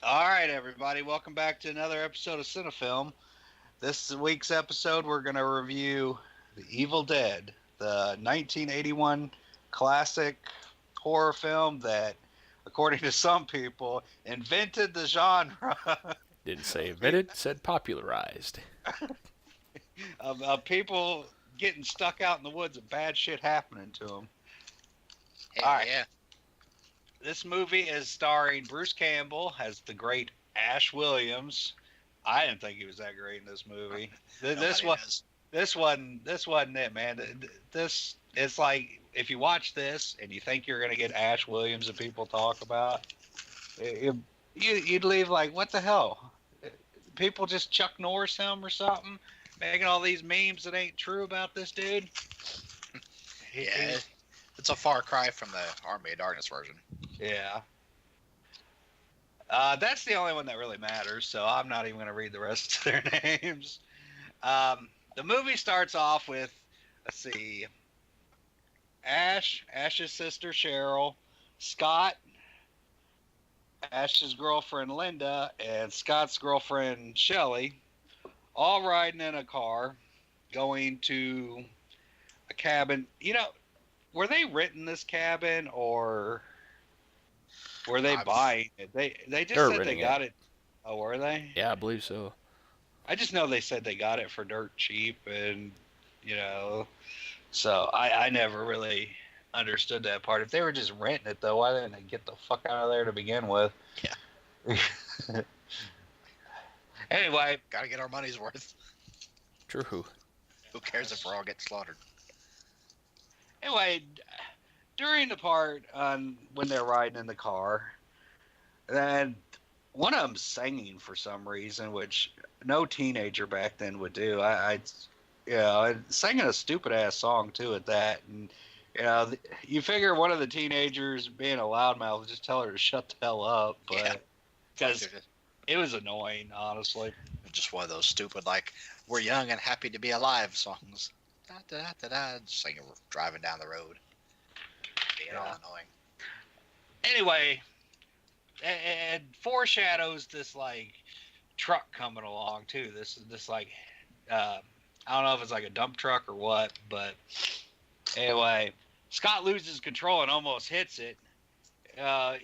All right, everybody, welcome back to another episode of CineFilm. This week's episode, we're going to review The Evil Dead, the 1981 classic horror film that, according to some people, invented the genre Didn't say of, invented, said popularized. of people getting stuck out in the woods and bad shit happening to them. All Hell right, yeah. this movie is starring Bruce Campbell as the great Ash Williams. I didn't think he was that great in this movie. This Nobody one, does. this wasn't it, man. This it's like if you watch this and you think you're gonna get Ash Williams that people talk about, you'd leave like, what the hell? People just Chuck Norris him or something, making all these memes that ain't true about this dude. Yeah, it's a far cry from the Army of Darkness version. Yeah. That's the only one that really matters, so I'm not even going to read the rest of their names. The movie starts off with, let's see, Ash's sister Cheryl, Scott, Ash's girlfriend Linda, and Scott's girlfriend Shelly, all riding in a car going to a cabin. Were they renting this cabin or were they I've, buying it? They just They're said they renting got it. it. Oh, were they? Yeah, I believe so. I just know they said they got it for dirt cheap, and you know, so I never really understood that part. If they were just renting it, though, why didn't they get the fuck out of there to begin with? yeah, Anyway, gotta get our money's worth. True. Who cares if we're all getting slaughtered? anyway, during the part on when they're riding in the car, and one of them's singing for some reason, which no teenager back then would do. Singing a stupid ass song too at that, and you figure one of the teenagers being a loudmouth, just tell her to shut the hell up, Yeah. but because it was annoying, honestly. Just one of those stupid, like, we're young and happy to be alive songs. Da, da, da, da, da, just singing, driving down the road. Being all annoying. Anyway, it foreshadows this like truck coming along too. This like I don't know if it's like a dump truck or what, but anyway, Scott loses control and almost hits it. Uh,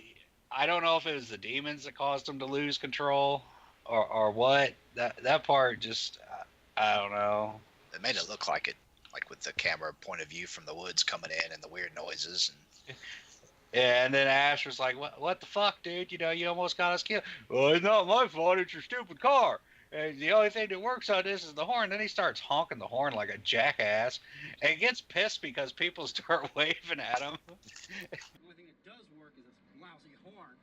I don't know if it was the demons that caused him to lose control or what. That part just I don't know. It made it look like it, like with the camera point of view from the woods coming in and the weird noises. And Yeah, and then Ash was like, "What the fuck, dude? You almost got us killed." Well, it's not my fault. It's your stupid car. And the only thing that works on this is the horn. Then he starts honking the horn like a jackass, and gets pissed because people start waving at him. The only thing that does work is this lousy horn.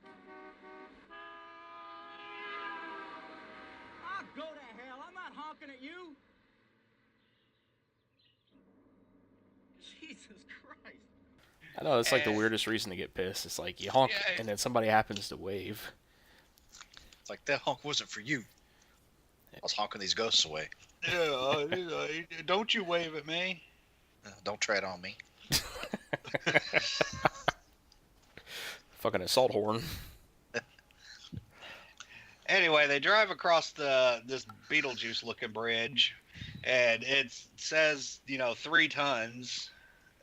Ah, go to hell. I'm not honking at you. Jesus Christ. I know it's like the And- weirdest reason to get pissed. It's like you honk Yeah. and then somebody happens to wave. it's like, that honk wasn't for you. I was honking these ghosts away. Don't you wave at me? Don't tread on me. Fucking assault horn. Anyway, they drive across this Beetlejuice looking bridge, and it says 3 tons.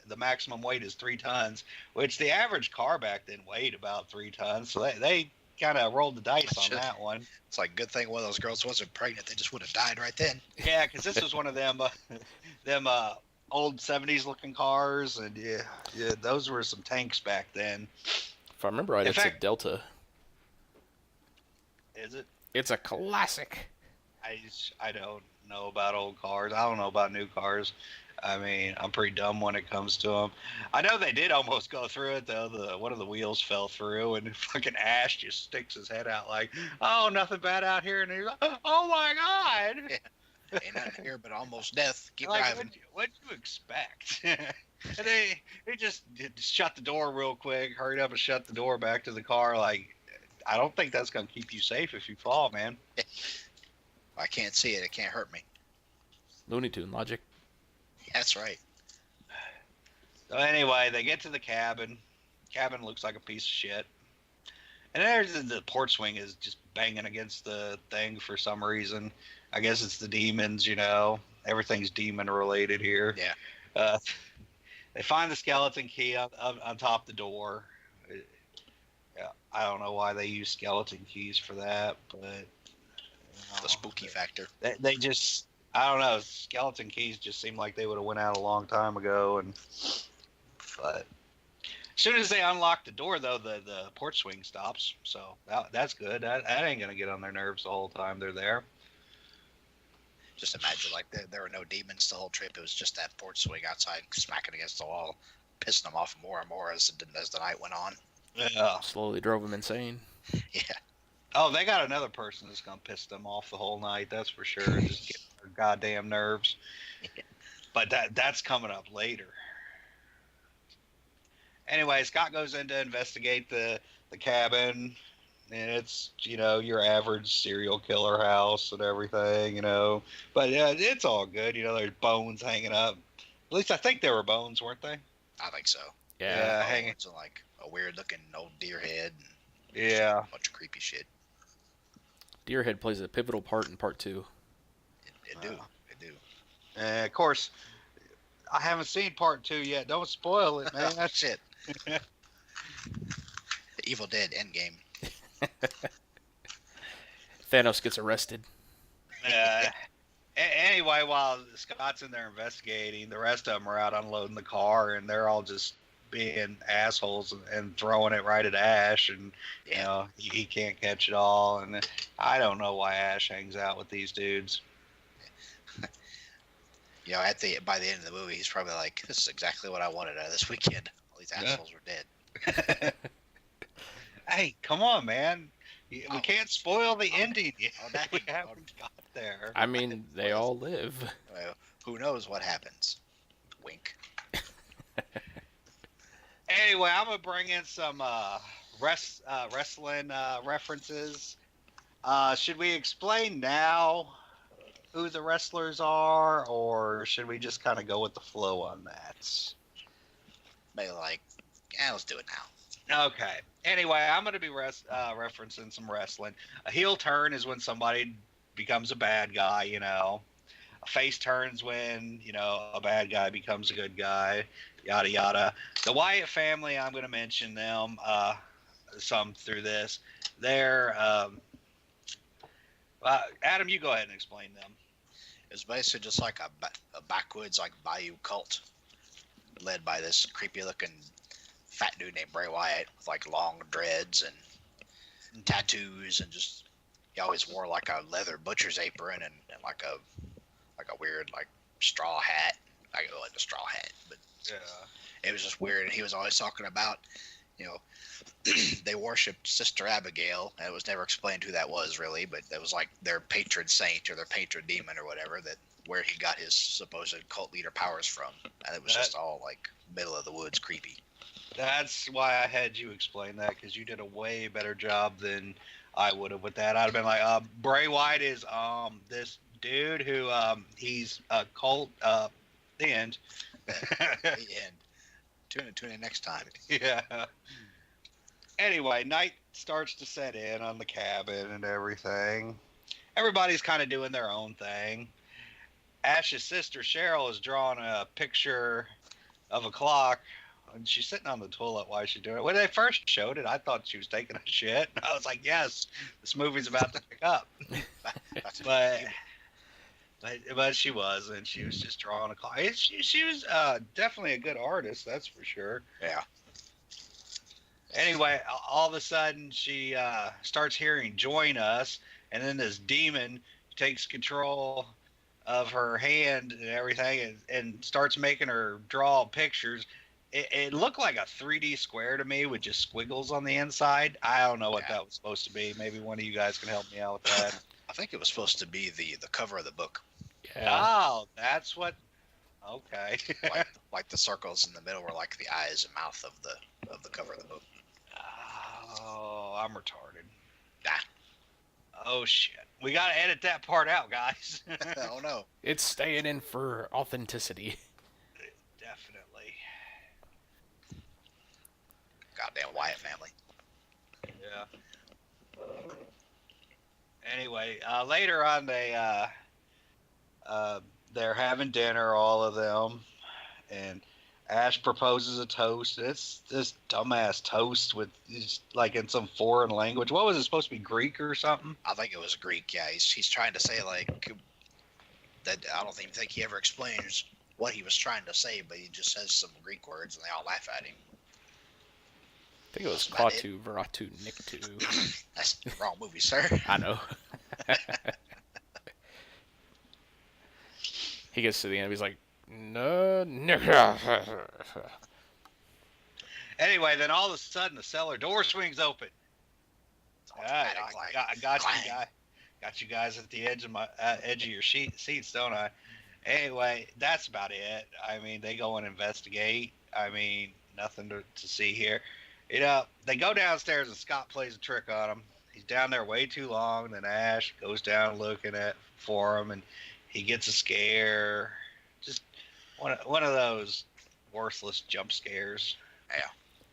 The maximum weight is 3 tons, which the average car back then weighed about 3 tons. So they kind of rolled the dice on that one. It's like, good thing one of those girls wasn't pregnant. They just would have died right then. Yeah, because this was one of them old '70s looking cars, and yeah, those were some tanks back then. If I remember right, In it's a fact- Delta. Is it? It's a classic. I don't know about old cars. I don't know about new cars. I mean, I'm pretty dumb when it comes to them. I know they did almost go through it though. One of the wheels fell through, and fucking Ash just sticks his head out like, "Oh, nothing bad out here," and he's like, "Oh my god!" Ain't nothing here but almost death. Keep Like, driving. what'd you expect? And they just shut the door real quick, hurried up and shut the door back to the car. Like, I don't think that's gonna keep you safe if you fall, man. I can't see it. It can't hurt me. Looney Tune logic. That's right. So anyway, they get to the cabin. Cabin looks like a piece of shit. And there's the porch swing is just banging against the thing for some reason. I guess it's the demons, you know. Everything's demon related here. Yeah. Uh, they find the skeleton key on top of the door. Yeah, I don't know why they use skeleton keys for that, but The spooky factor. they just, I don't know. Skeleton keys just seem like they would have went out a long time ago, but as soon as they unlock the door, though, the porch swing stops. So that's good. That ain't gonna get on their nerves the whole time they're there. Just imagine, like, there were no demons the whole trip. It was just that porch swing outside smacking against the wall, pissing them off more and more as the night went on. Yeah. Slowly drove him insane. Yeah. Oh, they got another person that's gonna piss them off the whole night. That's for sure. Just get their goddamn nerves. But that's coming up later. Anyway, Scott goes in to investigate the cabin, and it's, you know, your average serial killer house and everything, you know. But yeah, it's all good. You know, there's bones hanging up. At least I think they were bones, weren't they? I think so. Yeah, hanging. It's like a weird looking old deer head. And Yeah. a bunch of creepy shit. Deerhead plays a pivotal part in part 2. It do. It do. And of course, I haven't seen part 2 yet. Don't spoil it, man. That's shit. The Evil Dead Endgame. Thanos gets arrested. Anyway, while Scott's in there investigating, the rest of them are out unloading the car, and they're all just being assholes and throwing it right at Ash, and you know he can't catch it all. And I don't know why Ash hangs out with these dudes. You know, by the end of the movie, he's probably like, "This is exactly what I wanted out of this weekend. All these assholes were dead." Hey, come on, man! We can't spoil the ending yet. We haven't got there. I mean, they all live. Well, who knows what happens? Wink. Anyway, I'm gonna bring in some wrestling references. Should we explain now who the wrestlers are, or should we just kind of go with the flow on that? Maybe like, yeah, let's do it now. Okay. Anyway, I'm going to be referencing some wrestling. A heel turn is when somebody becomes a bad guy, you know. A face turns when, you know, a bad guy becomes a good guy, yada, yada. The Wyatt family, I'm going to mention them some through this. They're, Adam, you go ahead and explain them. It's basically just like a backwoods, like, bayou cult led by this creepy-looking fat dude named Bray Wyatt with, like, long dreads and tattoos, and just he always wore, like, a leather butcher's apron and like a weird, like, straw hat. I go like a straw hat, but Yeah. it was just weird. And he was always talking about, you know, they worshipped Sister Abigail, and it was never explained who that was really, but it was like their patron saint or their patron demon or whatever, that where he got his supposed cult leader powers from. And it was just all like middle of the woods creepy. That's why I had you explain that, because you did a way better job than I would have with that. I'd have been like, Bray Wyatt is this dude who he's a cult. The end. The end. Tune in next time. Yeah. Anyway, night starts to set in on the cabin and everything. Everybody's kind of doing their own thing. Ash's sister Cheryl is drawing a picture of a clock, and she's sitting on the toilet while she's doing it. When they first showed it, I thought she was taking a shit. I was like, yes, this movie's about to pick up. But she wasn't. She was just drawing a clock. She was definitely a good artist, that's for sure. Yeah. Anyway, all of a sudden she starts hearing "Join Us," and then this demon takes control of her hand and everything, and starts making her draw pictures. It looked like a 3D square to me with just squiggles on the inside. I don't know what that was supposed to be. Maybe one of you guys can help me out with that. I think it was supposed to be the cover of the book. Yeah. Oh, that's what. Okay. like the circles in the middle were like the eyes and mouth of the cover of the book. Oh, I'm retarded. Ah. Oh shit. We gotta edit that part out, guys. Oh no. It's staying in for authenticity. Definitely. Goddamn Wyatt family. Yeah. Anyway, later on, they're having dinner, all of them, and Ash proposes a toast. It's this dumbass toast with like in some foreign language. What was it supposed to be, Greek or something? I think it was Greek. Yeah, he's trying to say like that. I don't even think he ever explains what he was trying to say, but he just says some Greek words, and they all laugh at him. I think it was That's about it. Klaatu, Veratu, Niktu. That's the wrong movie, sir. I know. He gets to the end, he's like, no. Anyway, then all of a sudden the cellar door swings open. I got you guys at the edge of my edge of your seats, don't I? Anyway, that's about it. I mean, they go and investigate. I mean, nothing to see here. You know, they go downstairs and Scott plays a trick on him. He's down there way too long. Then Ash goes down looking for him, and he gets a scare. Just one of those worthless jump scares. Yeah.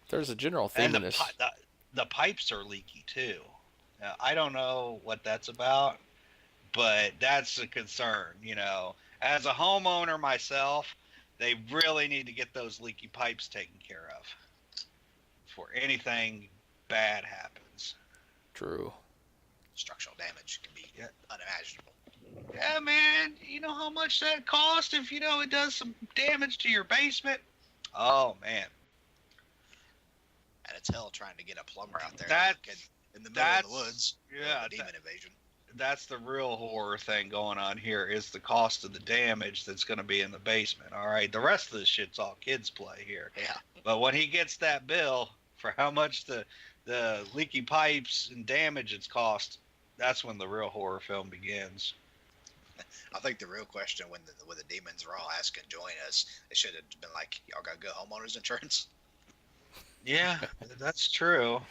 There's a general theme And in this. the pipes are leaky too. Now, I don't know what that's about, but that's a concern. You know, as a homeowner myself, they really need to get those leaky pipes taken care of before anything bad happens. True. Structural damage can be unimaginable. Yeah, man, you know how much that costs if you know it does some damage to your basement? Oh, man. And it's hell trying to get a plumber out there in the middle of the woods. Yeah, demon invasion. That's the real horror thing going on here is the cost of the damage that's going to be in the basement. All right, the rest of the shit's all kids play here. Yeah. But when he gets that bill for how much the leaky pipes and damage it's cost, that's when the real horror film begins. I think the real question when the demons were all asking join us, they should have been like, y'all got good homeowners insurance? Yeah, that's true.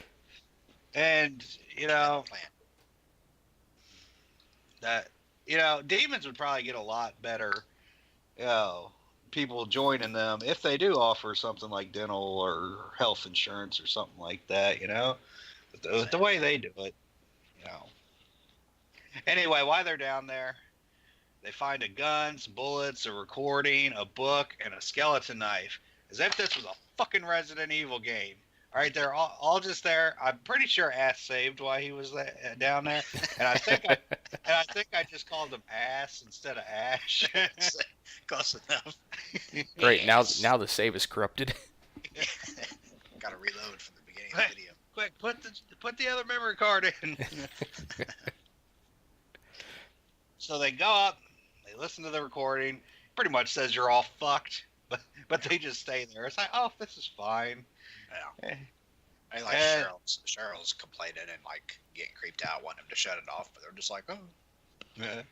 And, you know, demons would probably get a lot better, people joining them if they do offer something like dental or health insurance or something like that, But the way they do it, Anyway, while they're down there, they find a gun, some bullets, a recording, a book, and a skeleton knife. As if this was a fucking Resident Evil game. All right, they're all just there. I'm pretty sure Ass saved while he was down there, and I think I just called him Ass instead of Ash. Close enough. Great. Now the save is corrupted. Got to reload from the beginning of the video. Quick, put the other memory card in. So they go up, they listen to the recording. Pretty much says you're all fucked, but they just stay there. It's like, oh, this is fine. Yeah. I like Cheryl's complaining and like getting creeped out, wanting him to shut it off, but they're just like, oh. Yeah.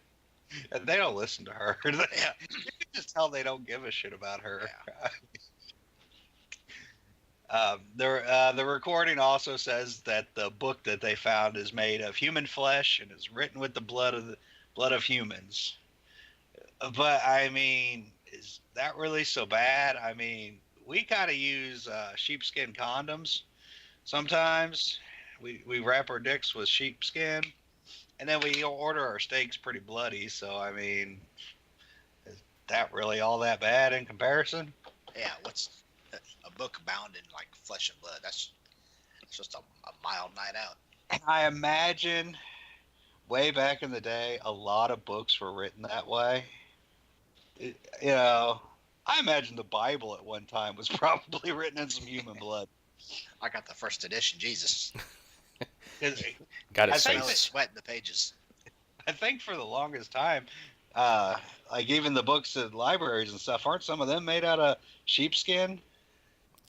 And they don't listen to her. You can just tell they don't give a shit about her. Yeah. The recording also says that the book that they found is made of human flesh and is written with the blood of humans. But I mean, is that really so bad? I mean, we kind of use sheepskin condoms sometimes. We wrap our dicks with sheepskin, and then we order our steaks pretty bloody. So I mean, is that really all that bad in comparison? Yeah, what's a book bound in like flesh and blood? That's just a mild night out. I imagine way back in the day, a lot of books were written that way. I imagine the Bible at one time was probably written in some human blood. I got the first edition, Jesus. Got it. I sweat in the pages. I think for the longest time, like even the books at libraries and stuff, aren't some of them made out of sheepskin?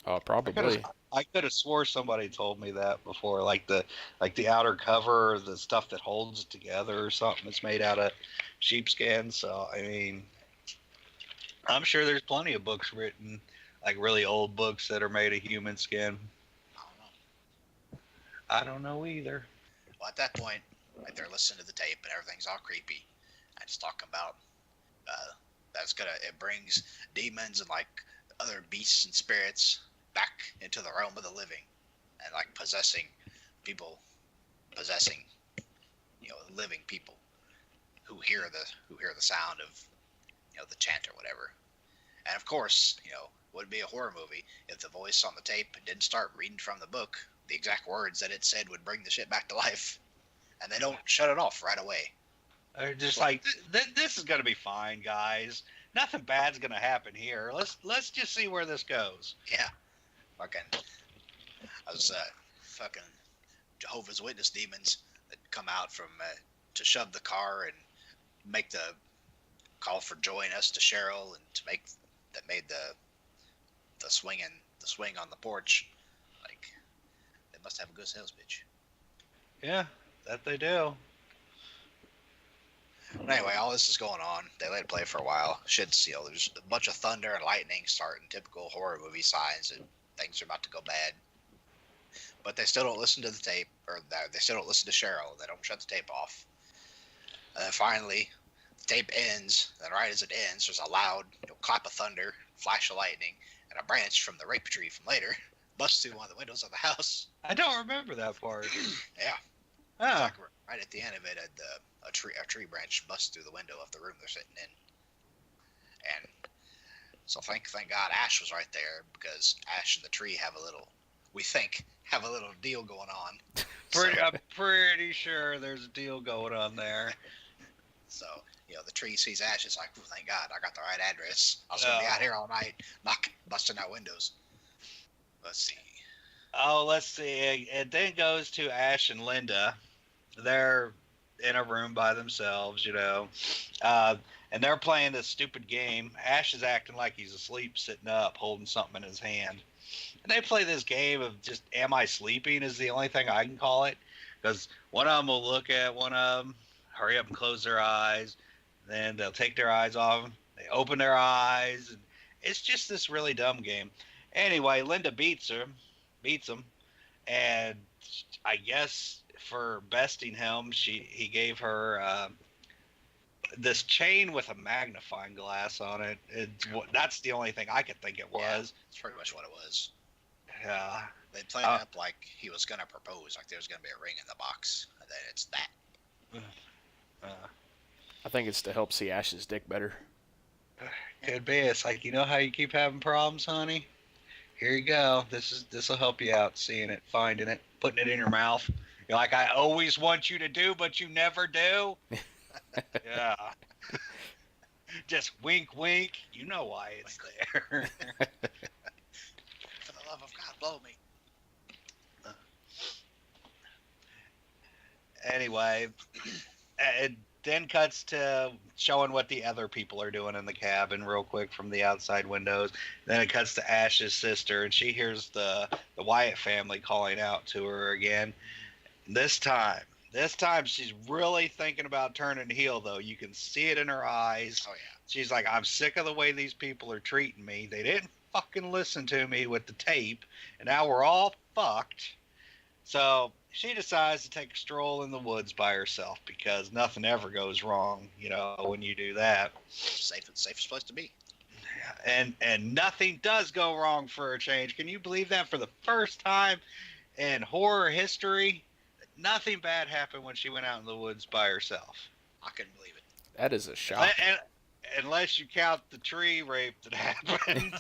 Oh, probably. I could have swore somebody told me that before, like the outer cover, or the stuff that holds it together, or something that's made out of sheepskin. So I mean, I'm sure there's plenty of books written, like really old books that are made of human skin. I don't know either. Well, at that point, like they're listening to the tape and everything's all creepy. And it's talking about it brings demons and like other beasts and spirits back into the realm of the living and like possessing people possessing, living people who hear the sound of, the chant or whatever. And of course, would be a horror movie if the voice on the tape didn't start reading from the book the exact words that it said would bring the shit back to life, and they don't shut it off right away. They're just like, this is gonna be fine, guys. Nothing bad's gonna happen here. Let's just see where this goes. Yeah, fucking. I was fucking Jehovah's Witness demons that come out from to shove the car and make the call for join us to Cheryl, and made the swing on the porch. Like, they must have a good sales pitch. Yeah, that they do. But anyway, all this is going on. They let it play for a while. Shit's, there's a bunch of thunder and lightning starting, typical horror movie signs that things are about to go bad. But they still don't listen to the tape, or they still don't listen to Cheryl. They don't shut the tape off. And then finally, the tape ends. And right as it ends, there's a loud clap of thunder, flash of lightning, and a branch from the rape tree from later busts through one of the windows of the house. I don't remember that part. Yeah. Ah. Like right at the end of it, a tree branch busts through the window of the room they're sitting in. And so thank God Ash was right there, because Ash and the tree have a little deal going on. I'm pretty sure there's a deal going on there. So, the tree sees Ash, it's like, oh, thank God, I got the right address. I was going to be out here all night, busting out windows. Let's see. Oh, let's see. It then goes to Ash and Linda. They're in a room by themselves, and they're playing this stupid game. Ash is acting like he's asleep, sitting up, holding something in his hand. And they play this game of just, am I sleeping is the only thing I can call it. Because one of them will look at one of them, hurry up and close their eyes. Then they'll take their eyes off them. They open their eyes. And it's just this really dumb game. Anyway, Linda beats him. And I guess for besting him, he gave her this chain with a magnifying glass on it. That's the only thing I could think it was. Yeah, that's pretty much what it was. Yeah. They played it up like he was going to propose, like there's going to be a ring in the box, and then it's that. I think it's to help see Ash's dick better. Could be. It's like, how you keep having problems, honey? Here you go. This will help you out, seeing it, finding it, putting it in your mouth. You're like, I always want you to do, but you never do. Yeah. Just wink, wink. You know why it's there. For the love of God, blow me. Anyway, it then cuts to showing what the other people are doing in the cabin real quick from the outside windows. Then it cuts to Ash's sister, and she hears the Wyatt family calling out to her again. This time she's really thinking about turning heel, though. You can see it in her eyes. Oh, yeah. She's like, I'm sick of the way these people are treating me. They didn't fucking listen to me with the tape, and now we're all fucked. So she decides to take a stroll in the woods by herself, because nothing ever goes wrong, when you do that. Safest place to be. And nothing does go wrong for a change. Can you believe that? For the first time in horror history, nothing bad happened when she went out in the woods by herself. I couldn't believe it. That is a shock. Unless you count the tree rape that happened.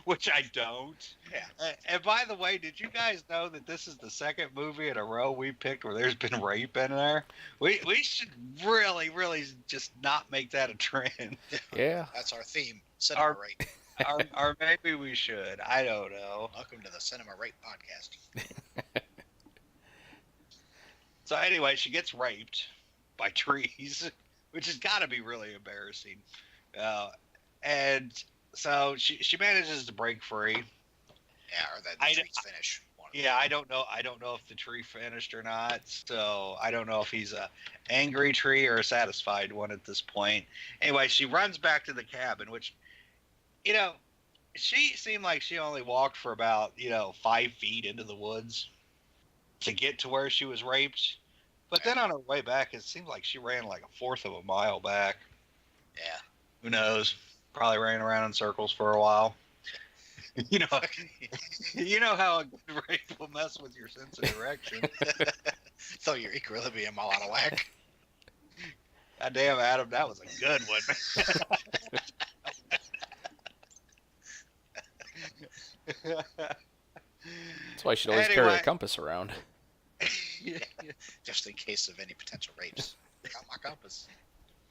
Which I don't. Yeah. And by the way, did you guys know that this is the second movie in a row we picked where there's been rape in there? We should really, really just not make that a trend. Yeah. That's our theme. Cinema rape. Or maybe we should. I don't know. Welcome to the Cinema Rape Podcast. So anyway, she gets raped by trees, which has got to be really embarrassing. And so she manages to break free. Yeah, or the trees finish. Yeah, I don't know. I don't know if the tree finished or not. So I don't know if he's a angry tree or a satisfied one at this point. Anyway, she runs back to the cabin, which, she seemed like she only walked for about 5 feet into the woods to get to where she was raped. But then on her way back, it seemed like she ran like a fourth of a mile back. Yeah. Who knows? Probably ran around in circles for a while. You know, you know how a good rape will mess with your sense of direction. Throw your equilibrium all out of whack. God damn, Adam, that was a good one. That's why you should always carry a Anyway. compass around. Just in case of any potential rapes. Got my compass.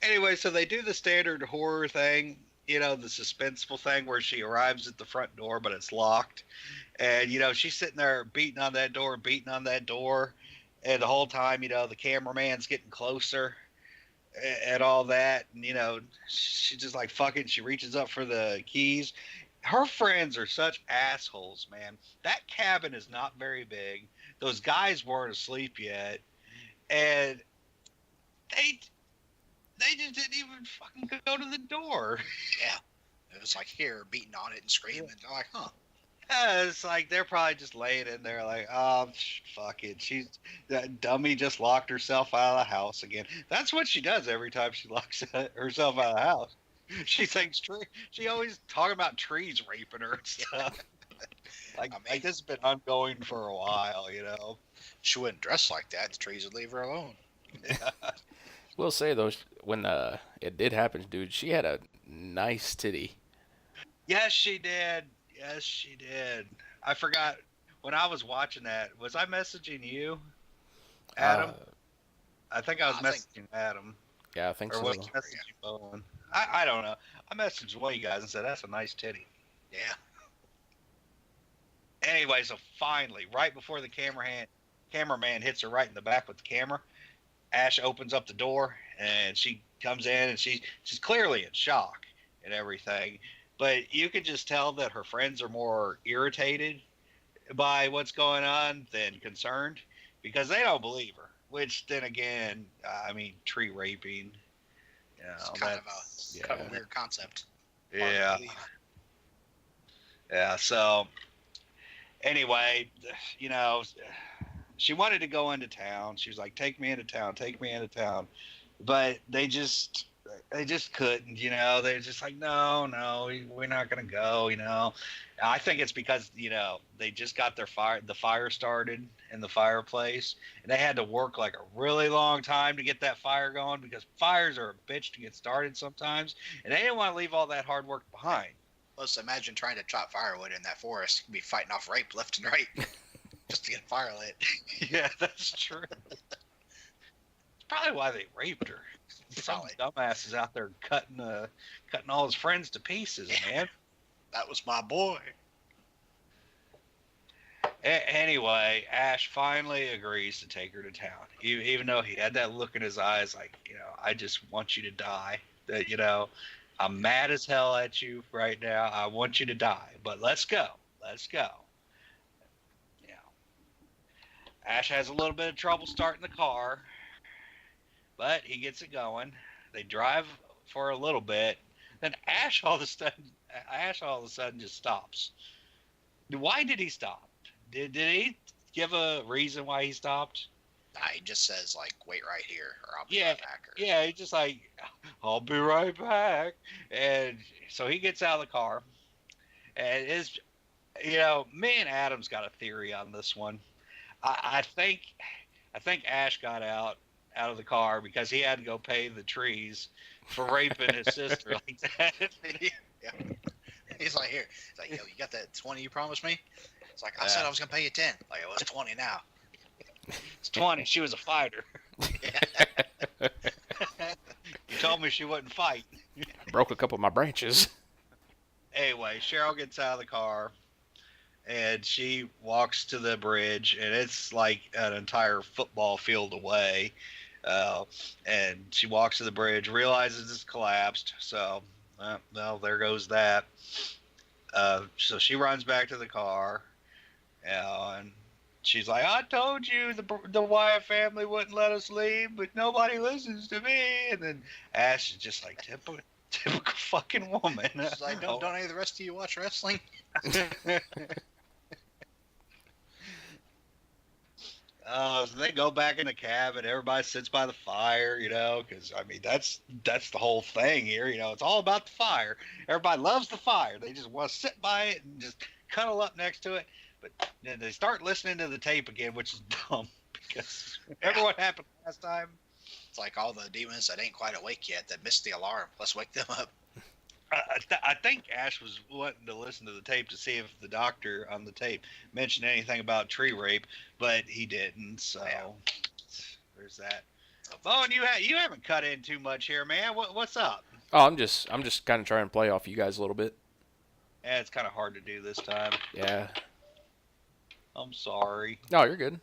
Anyway, so they do the standard horror thing, you know, the suspenseful thing where she arrives at the front door, but it's locked. And, you know, she's sitting there beating on that door. And the whole time, you know, the cameraman's getting closer and all that. And, you know, she's just like, fuck it. She reaches up for the keys. Her friends are such assholes, man. That cabin is not very big. Those guys weren't asleep yet. And they just didn't even fucking go to the door. Yeah. It was like here, beating on it and screaming. They're like, huh. It's like they're probably just laying in there like, oh, fuck it. That dummy just locked herself out of the house again. That's what she does every time she locks herself out of the house. She thinks she always talking about trees raping her and stuff. Like this has been ongoing for a while, you know. She wouldn't dress like that. The trees would leave her alone. Yeah. Will say though, when it did happen, dude, she had a nice titty. Yes, she did. I forgot when I was watching that. Was I messaging you, Adam? I think I was messaging Adam. Yeah, I think so. Or was I messaging Bowen? I don't know. I messaged one of you guys and said that's a nice titty. Yeah. Anyway, so finally, right before the cameraman hits her right in the back with the camera, Ash opens up the door and she comes in and she's clearly in shock and everything. But you can just tell that her friends are more irritated by what's going on than concerned because they don't believe her. Which then again, I mean, tree raping. You know, it's kind of a weird concept. Yeah. Yeah. So anyway, you know, she wanted to go into town. She was like, take me into town. But they just couldn't, you know. They're just like, no, we're not going to go, you know. I think it's because, you know, they just got the fire started in the fireplace. And they had to work like a really long time to get that fire going because fires are a bitch to get started sometimes. And they didn't want to leave all that hard work behind. Plus, imagine trying to chop firewood in that forest. You'd be fighting off rape left and right just to get fire lit. Yeah, that's true. It's probably why they raped her. Some dumbasses out there cutting all his friends to pieces, man. That was my boy. Anyway, Ash finally agrees to take her to town, even though he had that look in his eyes, like, you know, I just want you to die. That, you know, I'm mad as hell at you right now. I want you to die, but let's go. You know, Ash has a little bit of trouble starting the car, but he gets it going. They drive for a little bit. Then Ash all of a sudden just stops. Why did he stop? Did he give a reason why he stopped? Nah, he just says, like, wait right here, or I'll be right back. Yeah, he's just like, I'll be right back. And so he gets out of the car. And it's, you know, me and Adam's got a theory on this one. I think Ash got out of the car because he had to go pay the trees for raping his sister like that. Yeah. He's like, here. He's like, yo, you got that 20 you promised me? It's like, I said I was going to pay you 10. Like, it was 20 now. It's 20. She was a fighter. You told me she wouldn't fight. Broke a couple of my branches. Anyway, Cheryl gets out of the car and she walks to the bridge, and it's like an entire football field away. And she walks to the bridge, realizes it's collapsed. So, well, there goes that. So she runs back to the car, and she's like, I told you the Wyatt family wouldn't let us leave, but nobody listens to me. And then Ash is just like, typical fucking woman. She's like, don't any of the rest of you watch wrestling? So they go back in the cabin. Everybody sits by the fire, because I mean that's the whole thing here. It's all about the fire. Everybody loves the fire. They just want to sit by it and just cuddle up next to it. But then they start listening to the tape again, which is dumb because remember what happened last time? It's like all the demons that ain't quite awake yet that missed the alarm. Let's wake them up. I think Ash was wanting to listen to the tape to see if the doctor on the tape mentioned anything about tree rape, but he didn't. So there's that. Bowen, you haven't cut in too much here, man. What's up? Oh, I'm just kind of trying to play off you guys a little bit. Yeah, it's kind of hard to do this time. Yeah. I'm sorry. No, you're good.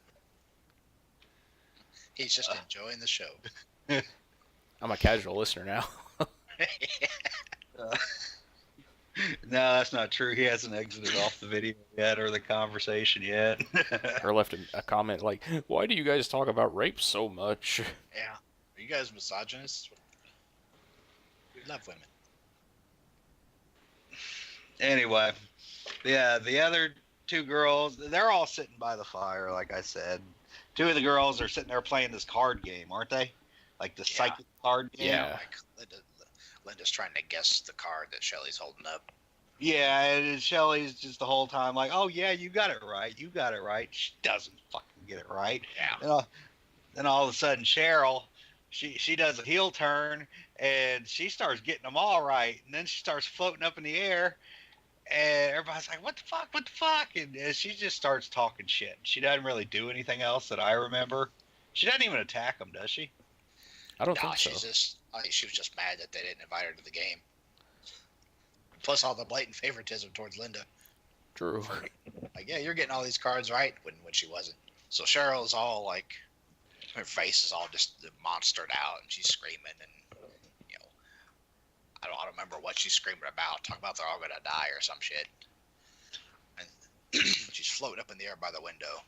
He's just enjoying the show. I'm a casual listener now. No, that's not true. He hasn't exited off the video yet or the conversation yet. Or left a comment like, "Why do you guys talk about rape so much?" Yeah. Are you guys misogynists? We love women. Anyway, yeah, the other two girls, they're all sitting by the fire, like I said. Two of the girls are sitting there playing this card game, aren't they? Like the psychic card game. Yeah. Like Linda's trying to guess the card that Shelly's holding up. Yeah, and Shelly's just the whole time like, "Oh yeah, you got it right. You got it right." She doesn't fucking get it right. Yeah. Then all of a sudden, Cheryl, she does a heel turn and she starts getting them all right, and then she starts floating up in the air, and everybody's like, "What the fuck? What the fuck?" And she just starts talking shit. She doesn't really do anything else that I remember. She doesn't even attack them, does she? I don't think so. She was just mad that they didn't invite her to the game. Plus all the blatant favoritism towards Linda. True. Like, yeah, you're getting all these cards right when she wasn't. So Cheryl's all like, her face is all just monstered out, and she's screaming, and I don't remember what she's screaming about. Talking about they're all gonna die or some shit. And she's floating up in the air by the window.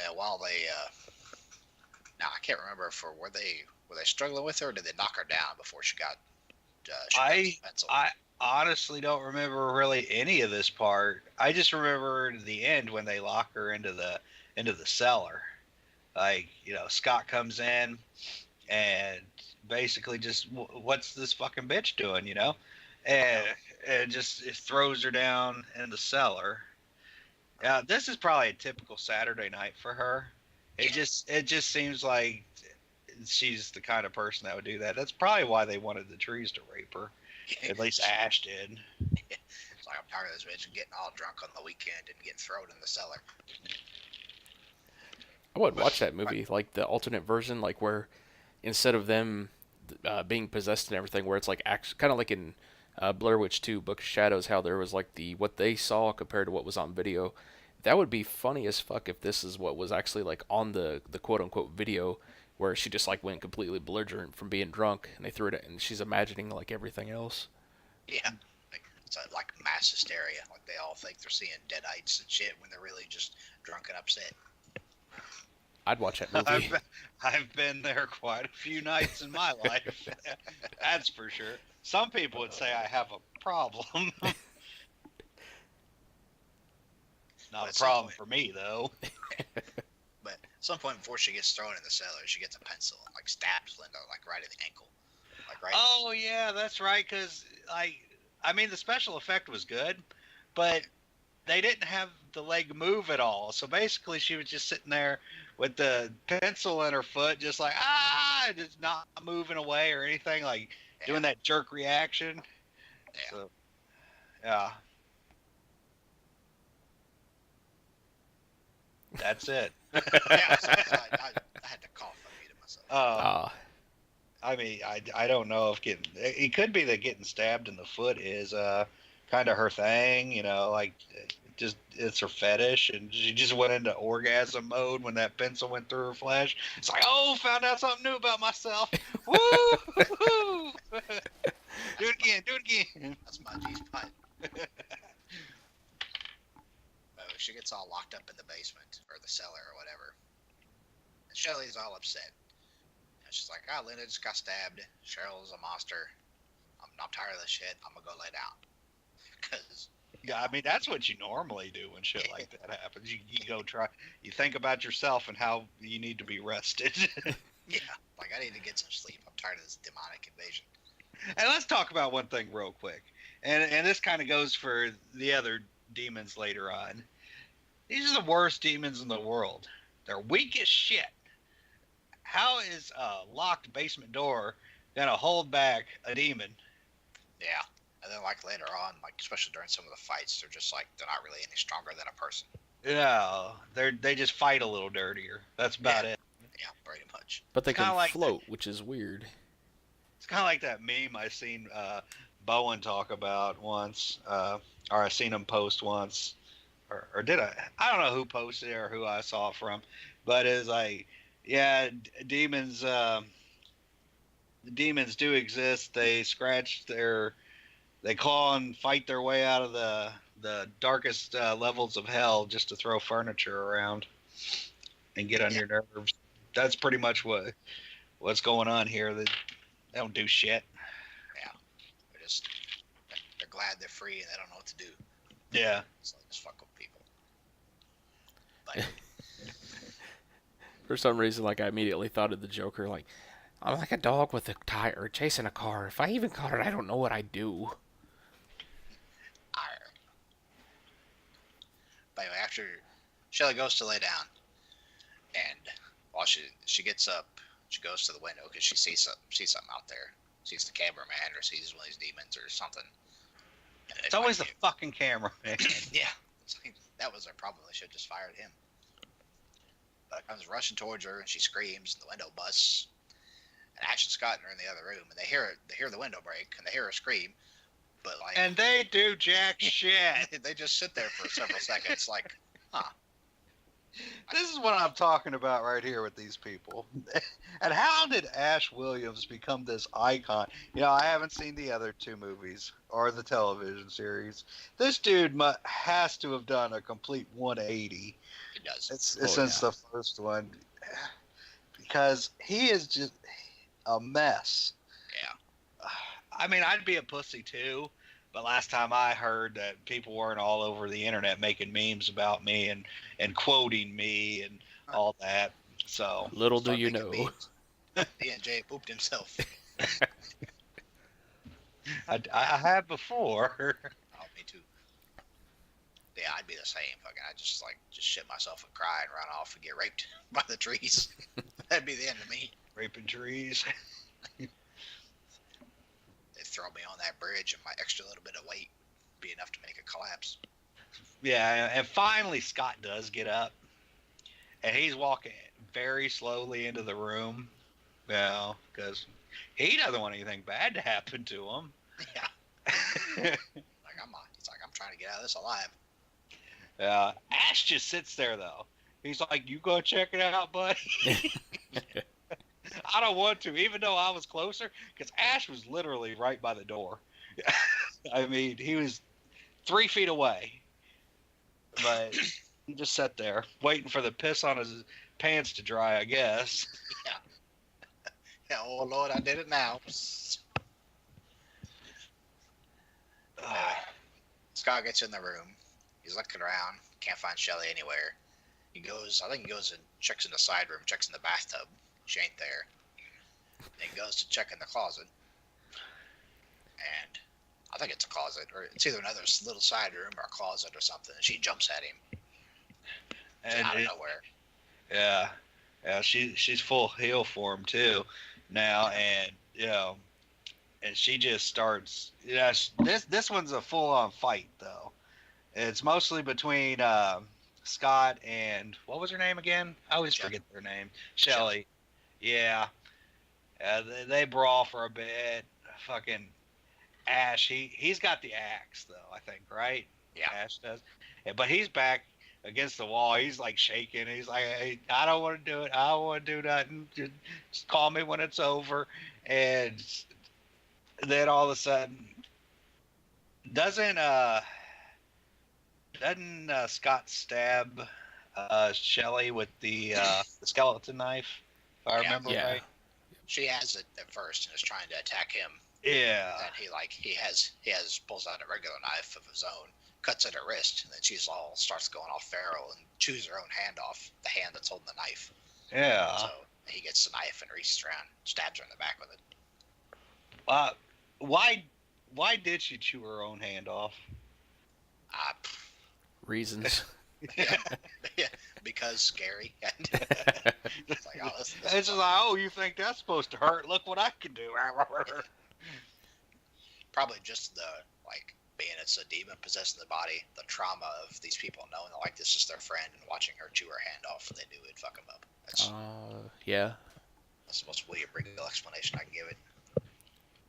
And while they, now I can't remember were they struggling with her, or did they knock her down before she got? Pencil? I honestly don't remember really any of this part. I just remember the end when they lock her into the cellar. Like, Scott comes in and basically just, "What's this fucking bitch doing?" And just it throws her down in the cellar. This is probably a typical Saturday night for her. It just seems like she's the kind of person that would do that. That's probably why they wanted the trees to rape her. At least Ash did. It's like, I'm tired of this bitch getting all drunk on the weekend and getting thrown in the cellar. I would watch that movie, like the alternate version, like where instead of them being possessed and everything, where it's like kind of like in Blair Witch 2, Book of Shadows, how there was like what they saw compared to what was on video. That would be funny as fuck if this is what was actually like on the quote unquote video, where she just like went completely belligerent from being drunk, and they threw it, and she's imagining like everything else. Yeah, it's like mass hysteria. Like they all think they're seeing deadites and shit when they're really just drunk and upset. I'd watch that movie. I've been there quite a few nights in my life. That's for sure. Some people would say I have a problem. Not a problem for me, though. But at some point before she gets thrown in the cellar, she gets a pencil and like stabs Linda like right in the ankle. Like right. Oh yeah, that's right. Because I mean, the special effect was good, but they didn't have the leg move at all. So basically, she was just sitting there with the pencil in her foot, just like just not moving away or anything, like doing that jerk reaction. Yeah. So, yeah. That's it. Yeah, so I had to cough and muted myself. I mean, I don't know if it could be that getting stabbed in the foot is kind of her thing, like it's her fetish, and she just went into orgasm mode when that pencil went through her flesh. It's like, oh, found out something new about myself. Woo! Do it again. That's my G-spot. She gets all locked up in the basement or the cellar or whatever. And Shelly's all upset. And she's like, Linda just got stabbed. Cheryl's a monster. I'm tired of this shit. I'm going to go lay down. Because, Yeah, I mean that's what you normally do when shit like that happens. You go try. You think about yourself and how you need to be rested. Yeah, like I need to get some sleep. I'm tired of this demonic invasion. And let's talk about one thing real quick. And this kind of goes for the other demons later on. These are the worst demons in the world. They're weak as shit. How is a locked basement door gonna hold back a demon? Yeah, and then like later on, like especially during some of the fights, they're just like they're not really any stronger than a person. No, they just fight a little dirtier. That's about it. Yeah, pretty much. But they It's kinda can like float, which is weird. It's kind of like that meme I seen Bowen talk about once, or I seen him post once, or did I? I don't know who posted it or who I saw it from, but it's like, yeah, demons. Demons do exist. They they claw and fight their way out of the darkest levels of hell just to throw furniture around and get on your nerves. That's pretty much what's going on here. They don't do shit. Yeah, they're glad they're free and they don't know what to do. Yeah. So they just fuck with people. But For some reason, like I immediately thought of the Joker. Like I'm like a dog with a tire chasing a car. If I even caught it, I don't know what I'd do. But anyway, after Shelly goes to lay down, and while she gets up, she goes to the window because she sees something out there. Sees the cameraman or sees one of these demons or something. It's always the fucking camera, man. Yeah, it's like, that was their problem. They should have just fired him. But it comes rushing towards her, and she screams, and the window busts. And Ash and Scott are in the other room, and they hear the window break, and they hear her scream. But like, And they do jack shit. they just sit there for several seconds, like, huh? This is what I'm talking about right here with these people. And how did Ash Williams become this icon? You know, I haven't seen the other two movies or the television series. This dude has to have done a complete 180. It does. Since the first one. Because he is just a mess. Yeah. I mean, I'd be a pussy too, but last time I heard that people weren't all over the internet making memes about me and quoting me and all that. So Little do you know. D&J pooped himself. I have before. Oh, me too. Yeah, I'd be the same. Fucking, I'd just shit myself and cry and run off and get raped by the trees. That'd be the end of me. Raping trees. They throw me on that bridge, and my extra little bit of weight would be enough to make it collapse. Yeah, and finally Scott does get up, and he's walking very slowly into the room. Well, because he doesn't want anything bad to happen to him. Yeah. He's like, I'm trying to get out of this alive. Ash just sits there though. He's like, "You go check it out, buddy." I don't want to, even though I was closer, because Ash was literally right by the door. I mean, he was 3 feet away, but he just sat there waiting for the piss on his pants to dry, I guess. Yeah. Yeah. Oh Lord, I did it now. Scott gets in the room. He's looking around. Can't find Shelly anywhere. He goes and checks in the side room, checks in the bathtub. She ain't there. Then he goes to check in the closet. And I think it's a closet, or it's either another little side room or a closet or something. And she jumps at him. And out of nowhere. Yeah. Yeah, she's full heel for him too now, and and she just starts. This one's a full on fight though. It's mostly between Scott and what was her name again? I always forget their name. Shelly. Yeah. They brawl for a bit. Fucking Ash. He's got the axe though. I think, right? Yeah. Ash does. Yeah, but he's back against the wall. He's like shaking. He's like, "Hey, I don't want to do it. I don't want to do nothing. Just call me when it's over." And then all of a sudden, doesn't Scott stab Shelly with the skeleton knife? If I remember right. She has it at first and is trying to attack him. Yeah. And he pulls out a regular knife of his own, cuts at her wrist, and then she's all starts going all feral and chews her own hand off, the hand that's holding the knife. Yeah. So he gets the knife and reaches around, stabs her in the back with it. Why did she chew her own hand off? Reasons. Yeah, yeah, because scary. It's like, oh, this It's just like, oh, you think that's supposed to hurt? Look what I can do. Probably just the, like, being it's a demon possessing the body, the trauma of these people knowing that, like, this is their friend and watching her chew her hand off, they knew it'd fuck him up. Yeah. That's the most William Regal explanation I can give it.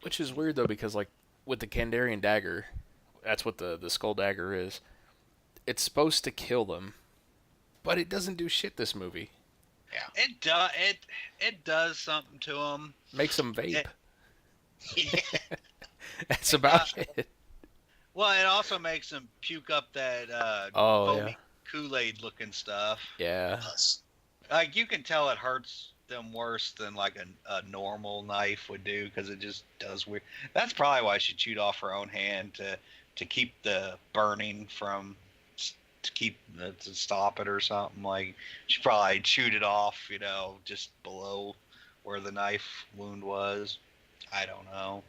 Which is weird though, because like with the Kandarian dagger, that's what the skull dagger is. It's supposed to kill them, but it doesn't do shit. This movie. Yeah. It does something to them. Makes them vape. Yeah. That's about it. Well, it also makes them puke up that foamy Kool-Aid looking stuff. Yeah. Like, you can tell it hurts them worse than like a normal knife would do, because it just does weird. That's probably why she chewed off her own hand, to keep the burning from, to stop it or something. Like, she probably chewed it off, just below where the knife wound was. I don't know.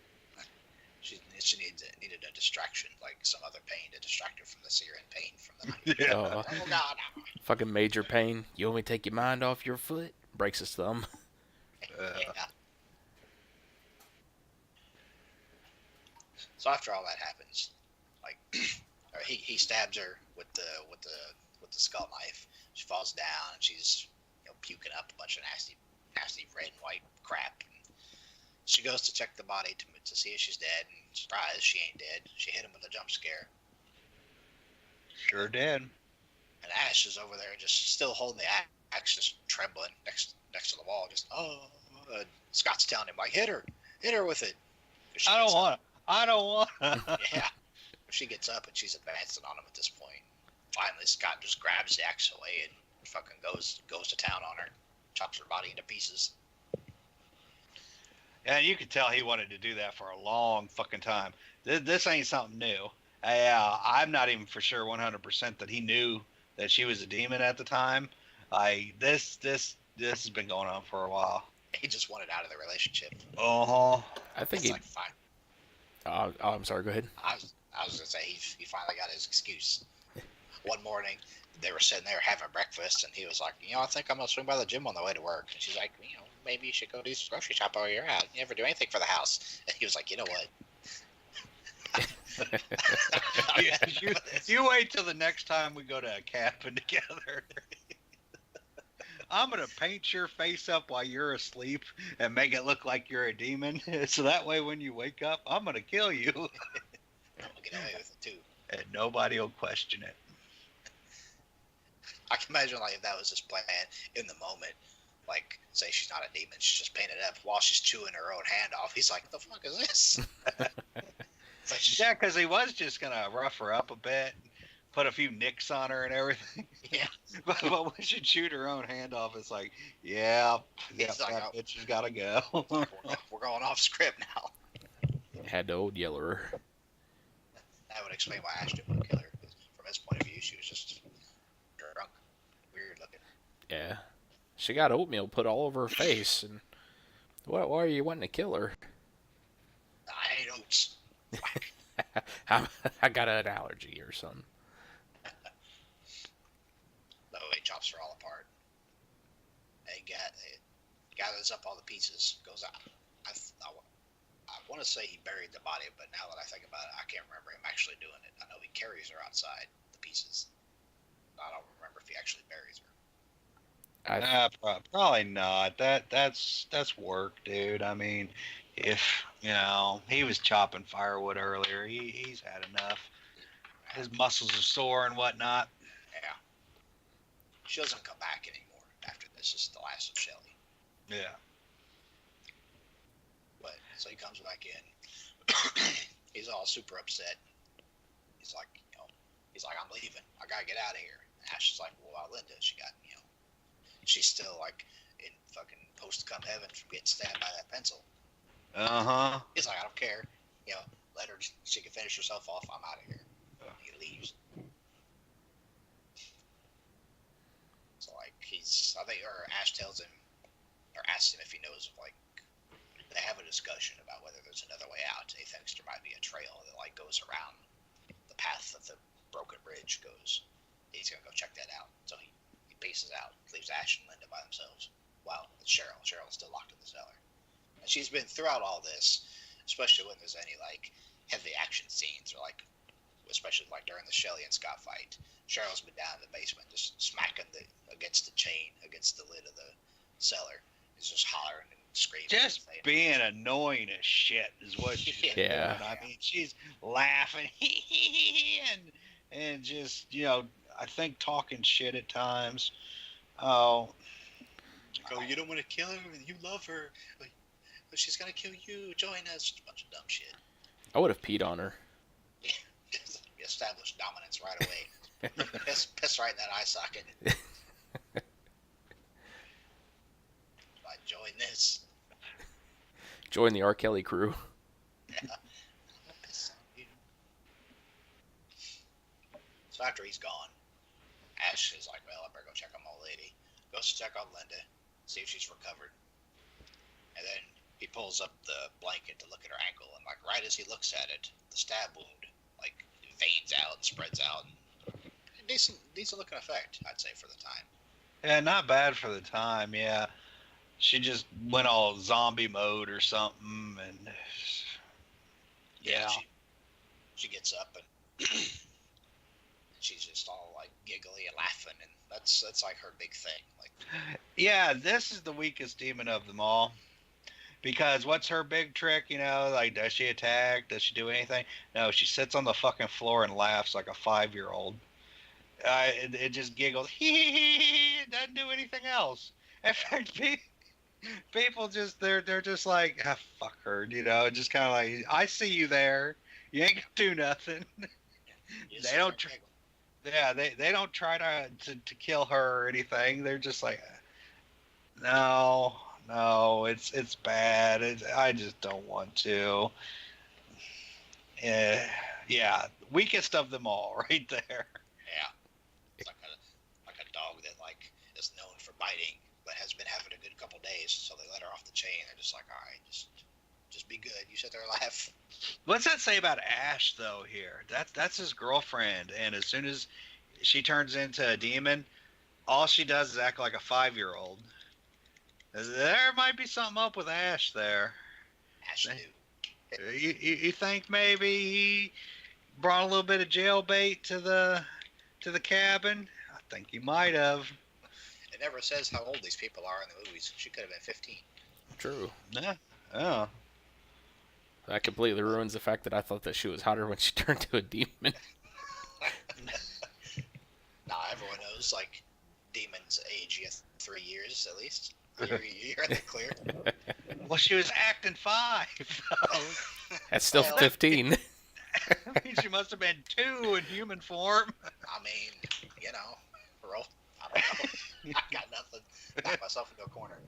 She needed a distraction, like some other pain, to distract her from the searing pain from the knife. Yeah. Oh God! Fucking major pain. You want me to take your mind off your foot? Breaks his thumb. Yeah. So after all that happens, like, he stabs her with the skull knife. She falls down and she's puking up a bunch of nasty red and white crap. And she goes to check the body to see if she's dead, and surprise, she ain't dead. She hit him with a jump scare. Sure did. And Ash is over there just still holding the axe, just trembling next to the wall. Just Scott's telling him, like, hit her with it. I don't want to. Yeah. She gets up and she's advancing on him at this point. Finally, Scott just grabs the axe away and fucking goes to town on her, chops her body into pieces. And you could tell he wanted to do that for a long fucking time. This ain't something new. I'm not even for sure 100% that he knew that she was a demon at the time. This has been going on for a while. He just wanted out of the relationship. I think It's like, fine. I'm sorry. Go ahead. I was gonna say he finally got his excuse. One morning, they were sitting there having breakfast, and he was like, I think I'm gonna swing by the gym on the way to work. And she's like, maybe you should go do some grocery shop while you're out. You never do anything for the house. And he was like, you know what? You wait till the next time we go to a cabin together. I'm gonna paint your face up while you're asleep and make it look like you're a demon, so that way when you wake up, I'm gonna kill you. I'm gonna get away with it too. And nobody will question it. I can imagine, like, if that was his plan in the moment. Like, say she's not a demon, she's just painted up while she's chewing her own hand off. He's like, "The fuck is this?" Yeah, because he was just gonna rough her up a bit, put a few nicks on her and everything. Yeah. but when she chewed her own hand off, it's like, yeah, He's like, that bitch has gotta go. we're going off script now. Had to old yell her. That would explain why Ashton would kill her. Because from his point of view, she was just drunk, weird looking. Yeah. She got oatmeal put all over her face, and why are you wanting to kill her? I hate oats. I got an allergy or something. The way he chops her all apart. He gathers up all the pieces, goes out. I want to say he buried the body, but now that I think about it, I can't remember him actually doing it. I know he carries her outside, the pieces. I don't remember if he actually buries her. Probably not. That's work, dude. I mean, if he was chopping firewood earlier, he's had enough. His muscles are sore and whatnot. Yeah. She doesn't come back anymore after this. This is the last of Shelley. Yeah. But so he comes back in. He's all super upset. He's like, I'm leaving. I gotta get out of here. And Ash is like, well, Linda, she got, she's still like in fucking post-cum heaven from getting stabbed by that pencil. He's like, I don't care. Let her. She can finish herself off. I'm out of here. He leaves. So like I think, or Ash tells him, or asks him if he knows of like, they have a discussion about whether there's another way out. He thinks there might be a trail that like goes around the path that the broken bridge goes. He's gonna go check that out. So he paces out, leaves Ash and Linda by themselves. Wow, it's Cheryl. Cheryl's still locked in the cellar. And she's been throughout all this, especially when there's any like heavy action scenes, or like, especially like during the Shelley and Scott fight. Cheryl's been down in the basement, just smacking against the chain, against the lid of the cellar. He's just hollering and screaming. Just being annoying as shit is what she's doing. I mean, she's laughing and just, I think talking shit at times. Oh, you don't want to kill her. You love her. But she's gonna kill you. Join us. Just a bunch of dumb shit. I would have peed on her. Just establish dominance right away. piss right in that eye socket. Join this. Join the R. Kelly crew. Yeah. So after he's gone, Ash is like, well, I better go check on my old lady. Goes to check on Linda, see if she's recovered. And then he pulls up the blanket to look at her ankle, and like right as he looks at it, the stab wound like veins out and spreads out. Decent looking effect, I'd say, for the time. Yeah, not bad for the time. Yeah, she just went all zombie mode or something, and yeah, she gets up and she's just all like giggly and laughing, and that's like her big thing. Like, yeah, this is the weakest demon of them all. Because what's her big trick, like, does she attack? Does she do anything? No, she sits on the fucking floor and laughs like a 5-year-old. It just giggles. It doesn't do anything else. In fact, people just, they're just like, fuck her, just kind of like, I see you there. You ain't gonna do nothing. They don't try. Yeah, they don't try to kill her or anything. They're just like, no, it's bad. I just don't want to. Yeah, weakest of them all, right there. Yeah, it's like a dog that like is known for biting, but has been having a good couple days, so they let her off the chain. They're just like, all right, just be good. You sit there and laugh. What's that say about Ash though? Here, that's his girlfriend, and as soon as she turns into a demon, all she does is act like a 5-year-old. There might be something up with Ash there. Ash knew. You think maybe he brought a little bit of jail bait to the cabin? I think he might have. It never says how old these people are in the movies. She could have been 15. True. Yeah. Oh. That completely ruins the fact that I thought that she was hotter when she turned to a demon. Nah, everyone knows, like, demons age you 3 years at least. You're in the clear. Well, she was acting 5. That's still 15. I mean, she must have been 2 in human form. I mean, roll. I don't know. I got nothing. Back myself into a corner.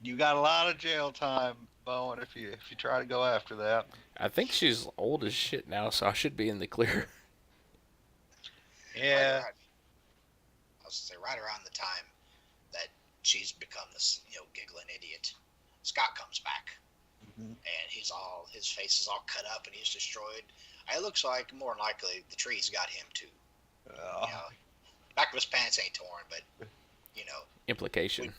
You got a lot of jail time, Bowen, if you try to go after that. I think she's old as shit now, so I should be in the clear. Yeah. I was going to say, right around the time that she's become this, giggling idiot, Scott comes back. Mm-hmm. And his face is all cut up and he's destroyed. It looks like, more than likely, the trees got him too. Back of his pants ain't torn, but, Implication.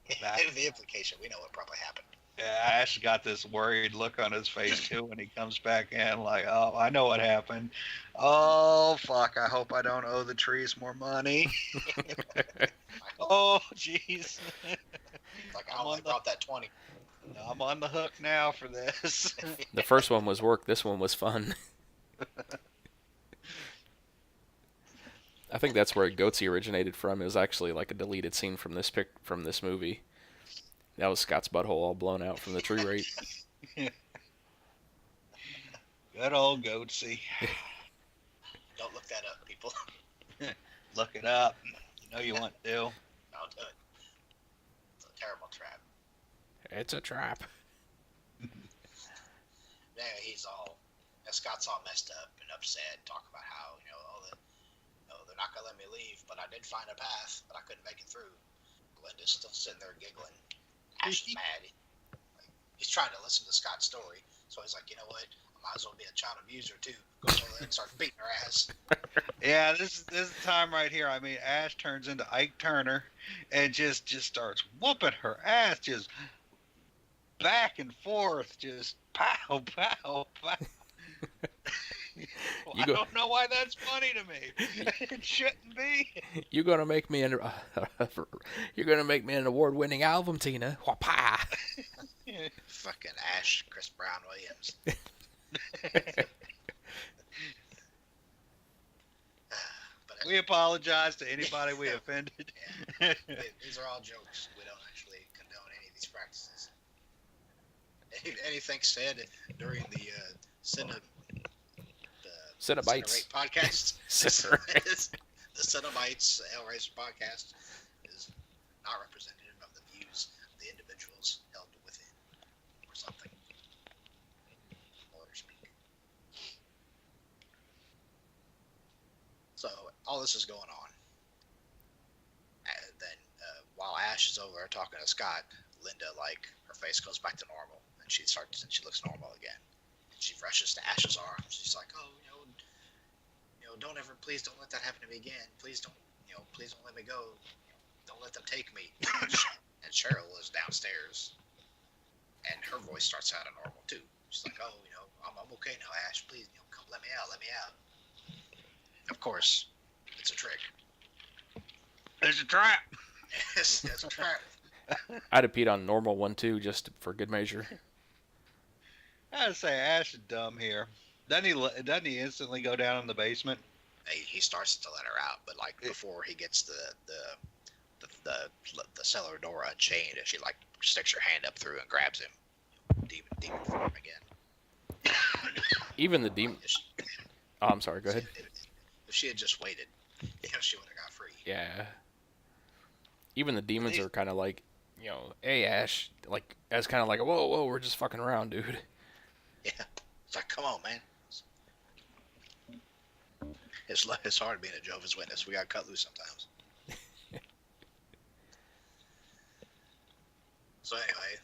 The implication, we know what probably happened. Yeah, Ash got this worried look on his face too when he comes back in, like, oh, I know what happened. Oh, fuck, I hope I don't owe the trees more money. Oh, jeez. Like, I only brought that 20. I'm on the hook now for this. The first one was work, this one was fun. I think that's where Goatsy originated from. It was actually like a deleted scene from this movie. That was Scott's butthole all blown out from the tree rape. Good old Goatsy. Don't look that up, people. Look it up. You know you want to. I'll do it. It's a terrible trap. It's a trap. Anyway, Scott's all messed up and upset, talk about how, they're not going to let me leave, but I did find a path, but I couldn't make it through. Linda's still sitting there giggling. Ash is mad. He's trying to listen to Scott's story, so he's like, you know what? I might as well be a child abuser too. Goes over there and starts beating her ass. Yeah, this is the time right here. I mean, Ash turns into Ike Turner and just starts whooping her ass, just back and forth, just pow, pow, pow. I don't know why that's funny to me. It shouldn't be. You're gonna make me an award-winning album, Tina. Whapa! Fucking Ash, Chris Brown Williams. We apologize to anybody we offended. Yeah. These are all jokes. We don't actually condone any of these practices. Anything said during the Cenobites podcast, the Cenobites Hellraiser podcast is not representative of the views of the individuals held within, or something. Or speak. So all this is going on. And then while Ash is over there talking to Scott, Linda, her face goes back to normal, and she looks normal again. She rushes to Ash's arms. She's like, "Oh, please don't let that happen to me again. Please don't let me go. Don't let them take me." And Cheryl is downstairs, and her voice starts sounding normal too. She's like, "Oh, I'm okay now, Ash. Please, come let me out. Of course, it's a trick. It's a trap. It's a trap. I'd have peed on normal one too, just for good measure. I gotta say, Ash is dumb here. Doesn't he instantly go down in the basement? He starts to let her out, but before he gets the cellar door unchained, and she sticks her hand up through and grabs him. Demon form again. Even the demon. Oh, I'm sorry. Go ahead. If she had just waited, she would have got free. Yeah. Even the demons are kind of like, hey Ash, as kind of like, whoa, we're just fucking around, dude. Yeah. It's like, come on, man. It's hard being a Jehovah's Witness. We got cut loose sometimes. So anyway,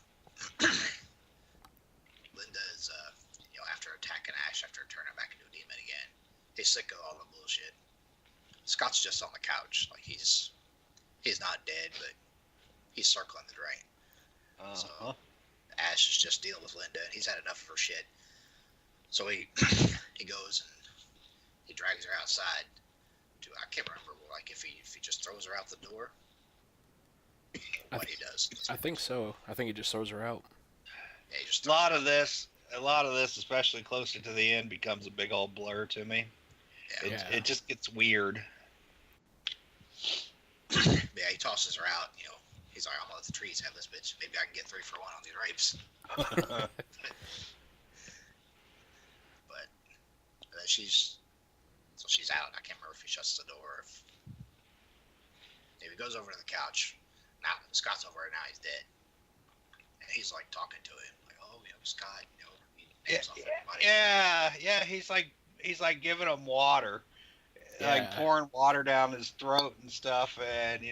Linda is, after attacking Ash, after turning back into a demon again, he's sick of all the bullshit. Scott's just on the couch, he's not dead, but he's circling the drain. So Ash is just dealing with Linda, and he's had enough of her shit. So he goes and he drags her outside. I can't remember if he just throws her out the door. What he does. I think so. I think he just throws her out. Yeah, he just a lot of this, especially closer to the end, becomes a big old blur to me. Yeah. It just gets weird. Yeah, he tosses her out. He's like, "I'm gonna let the trees have this bitch. Maybe I can get 3 for 1 on these rapes." But then she's out. I can't remember if he shuts the door. If he goes over to the couch. Now Scott's over there. Now he's dead, and he's talking to him, "Oh, Scott, he names off everybody." Yeah. He's giving him water, pouring water down his throat and stuff, and he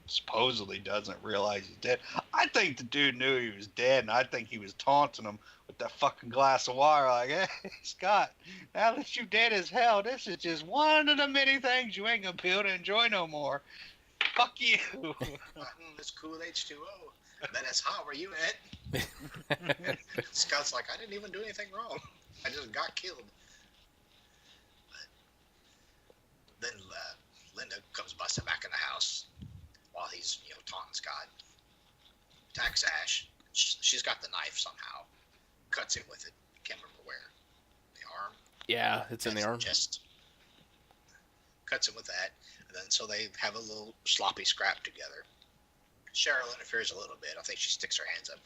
supposedly doesn't realize he's dead. I think the dude knew he was dead, and I think he was taunting him with that fucking glass of water, "Hey, Scott, now that you dead as hell, this is just one of the many things you ain't gonna be able to enjoy no more. Fuck you." It's cool H2O. Then it's hot where you at. Scott's like, "I didn't even do anything wrong. I just got killed." But then Linda comes busting back in the house while he's taunting Scott. Attacks Ash. She's got the knife somehow. Cuts him with it. Can't remember where. The arm. Yeah, it's in the arm. Chest. Cuts him with that. And then so they have a little sloppy scrap together. Cheryl interferes a little bit. I think she sticks her hands up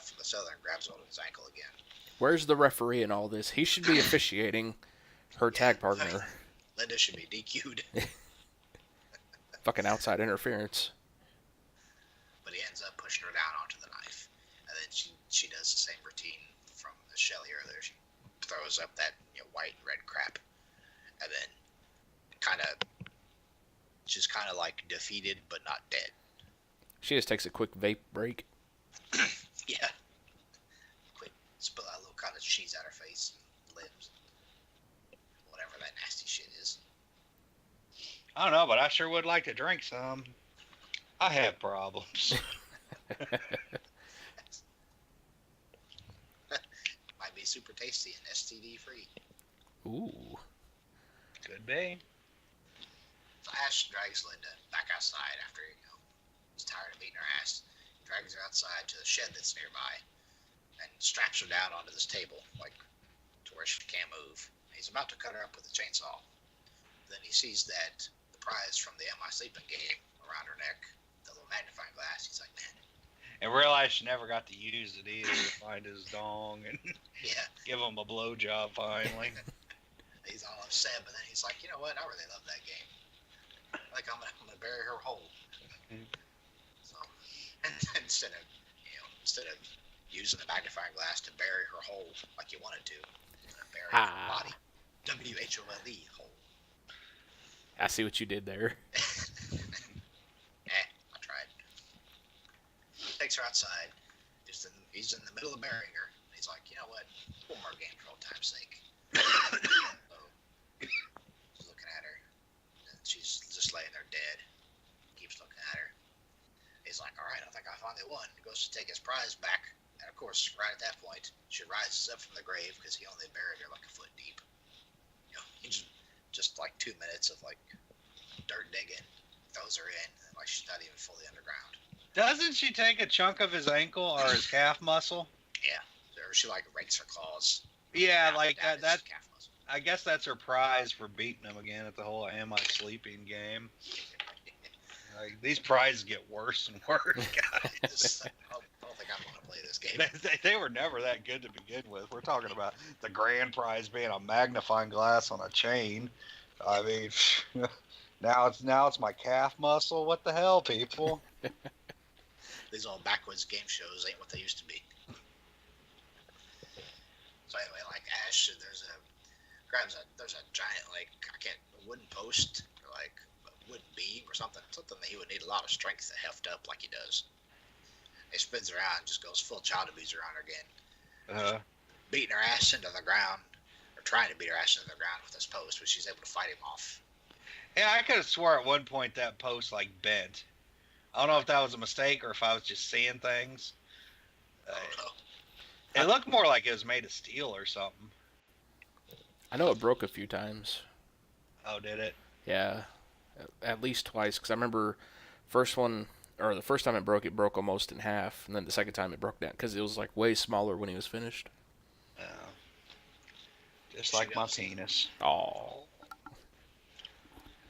from the cellar and grabs hold of his ankle again. Where's the referee in all this? He should be officiating her tag partner. Linda should be DQ'd. Fucking outside interference. But he ends up pushing her down onto the knife. And then she does the same routine from Shelley earlier. She throws up that white and red crap, and then she's kind of like defeated but not dead. She just takes a quick vape break. Yeah. Quick, spill that little kind of cheese out her face, limbs, whatever that nasty shit is. I don't know, but I sure would like to drink some. I have problems. Might be super tasty and STD free. Ooh. Could be. So Ash drags Linda back outside after he's tired of beating her ass. Drags her outside to the shed that's nearby and straps her down onto this table, like to where she can't move. He's about to cut her up with a chainsaw. Then he sees that the prize from the Am I Sleeping game around her neck, the little magnifying glass. He's like, man. And realized she never got to use it either to find his dong and Yeah. give him a blowjob finally. He's all upset, but then he's like, you know what? I really love that game. Like, I'm gonna bury her whole. So, and instead of using the magnifying glass to bury her whole like you wanted to, bury her body. WHOLE whole. I see what you did there. I tried. Takes her outside. He's in the middle of burying her. He's like, you know what? One more game for old time's sake. So, he's looking at her. And she's just laying there dead. Keeps looking at her. He's like, all right, I think I finally won. He goes to take his prize back. And of course, right at that point, she rises up from the grave because he only buried her like a foot deep. He just like 2 minutes of like dirt digging, throws her in, and like she's not even fully underground. Doesn't she take a chunk of his ankle or his calf muscle? Yeah, or she like rakes her claws. Yeah, down, like down that. his calf muscle. I guess that's her prize for beating him again at the whole Am I Sleeping game. Like, these prizes get worse and worse, guys. I don't think I'm going to play this game. They were never that good to begin with. We're talking about the grand prize being a magnifying glass on a chain. I mean, now it's my calf muscle. What the hell, people? These old backwards game shows ain't what they used to be. So anyway, like Ash, there's a giant like a wooden post or like a wooden beam or something that he would need a lot of strength to heft up like he does. He spins around, just goes full child abuser on her again, beating her ass into the ground, or trying to beat her ass into the ground with this post, but she's able to fight him off. Yeah, I could have swore at one point that post like bent. I don't know if that was a mistake or if I was just seeing things. I don't know. It looked more like it was made of steel or something. I know it broke a few times. Oh, did it? Yeah, at least twice. Because I remember the first time it broke almost in half, and then the second time it broke down because it was like way smaller when he was finished. Oh. Just like my penis. Oh.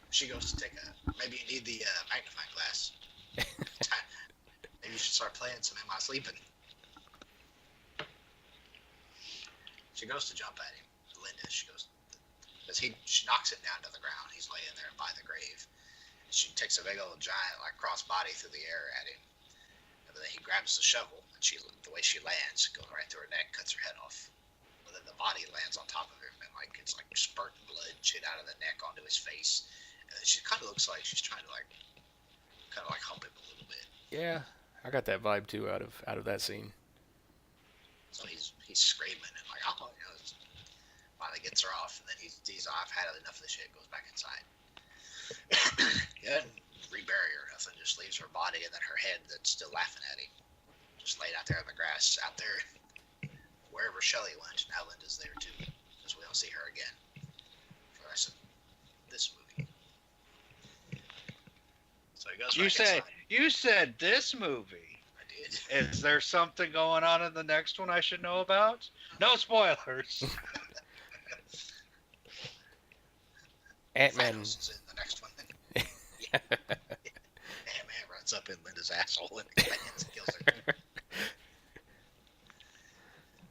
She goes to take maybe you need the magnifying glass. Maybe you should start playing some Am I Sleeping? She goes to jump at him. Linda, because she knocks him down to the ground. He's laying there by the grave. She takes a big old giant like crossbody through the air at him. And then he grabs the shovel, and the way she lands goes right through her neck, cuts her head off. But then the body lands on top of him, and like it's like spurting blood shit out of the neck onto his face. And then she kind of looks like she's trying to like hump him a little bit. Yeah, I got that vibe too out of that scene. So he's screaming and like, oh, finally gets her off, and then he's I've had enough of this shit. Goes back inside. Yeah, and rebury her. Nothing. Just leaves her body and then her head that's still laughing at him, just laid out there in the grass, out there wherever Shelley went. Now Linda's there too, because we don't see her again for the rest of this movie. So he goes. You said this movie. I did. Is there something going on in the next one I should know about? No spoilers. Ant-Man. Thanos is in the next one. Ant-Man runs up in Linda's asshole and kills her.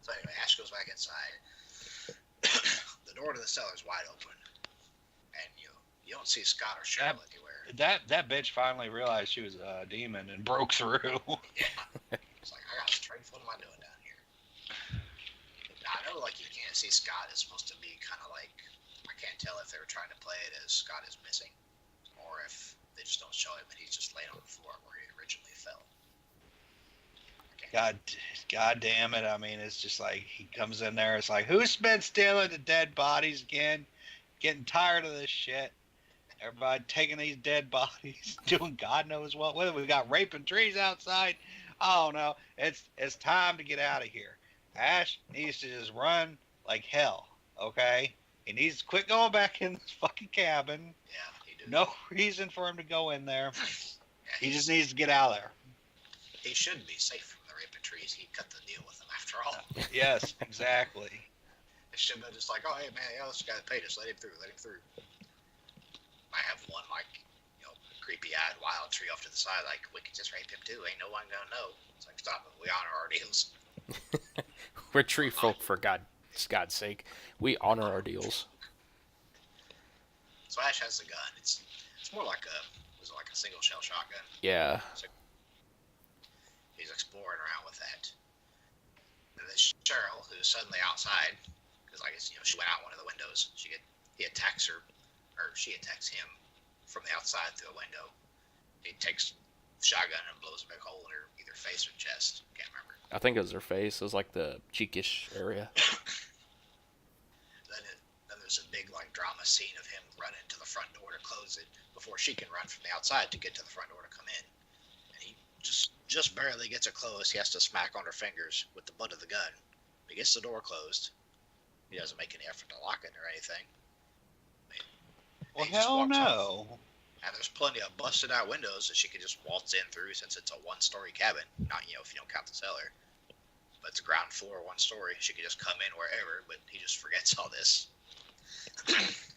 So anyway, Ash goes back inside. The door to the cellar is wide open, and you don't see Scott or Cheryl anywhere. That bitch finally realized she was a demon and broke through. Yeah. It's like, I got straight. What am I doing down here? Now, I know, like, you can't see Scott is supposed to be kind of like, I can't tell if they were trying to play it as Scott is missing, or if they just don't show him and he's just laying on the floor where he originally fell. God damn it. I mean, it's just like he comes in there. It's like, who's been stealing the dead bodies again? Getting tired of this shit. Everybody taking these dead bodies, doing God knows what. Whether we've got raping trees outside, I don't know. It's time to get out of here. Ash needs to just run like hell. Okay, he needs to quit going back in this fucking cabin. Yeah, he do. No reason for him to go in there. Yeah, He just needs to get out of there. He should be safe from the raping trees. He cut the deal with them after all. Yes, exactly. It should have been just like, oh, hey, man, yeah, this guy paid us. Let him through. Let him through. I have one, like, creepy-eyed wild tree off to the side. Like, we could just rape him, too. Ain't no one gonna know. It's like, stop it. We honor our deals. We're tree folk, for God's sake. We honor our deals. So Ash has the gun. It's more like a single shell shotgun. Yeah. So he's exploring around with that. And then Cheryl, who's suddenly outside, because I guess she went out one of the windows. He attacks her, or she attacks him from the outside through a window. He takes the shotgun and blows a big hole in her either face or chest. Can't remember. I think it was her face. It was like the cheekish area. Then there's a big drama scene of him running to the front door to close it before she can run from the outside to get to the front door to come in. And he just barely gets it closed. He has to smack on her fingers with the butt of the gun. He gets the door closed. He doesn't make any effort to lock it or anything. Well, He just hell walks no. off. And there's plenty of busted out windows that she could just waltz in through since it's a one-story cabin. Not, if you don't count the cellar. But it's ground floor, one story. She could just come in wherever, but he just forgets all this.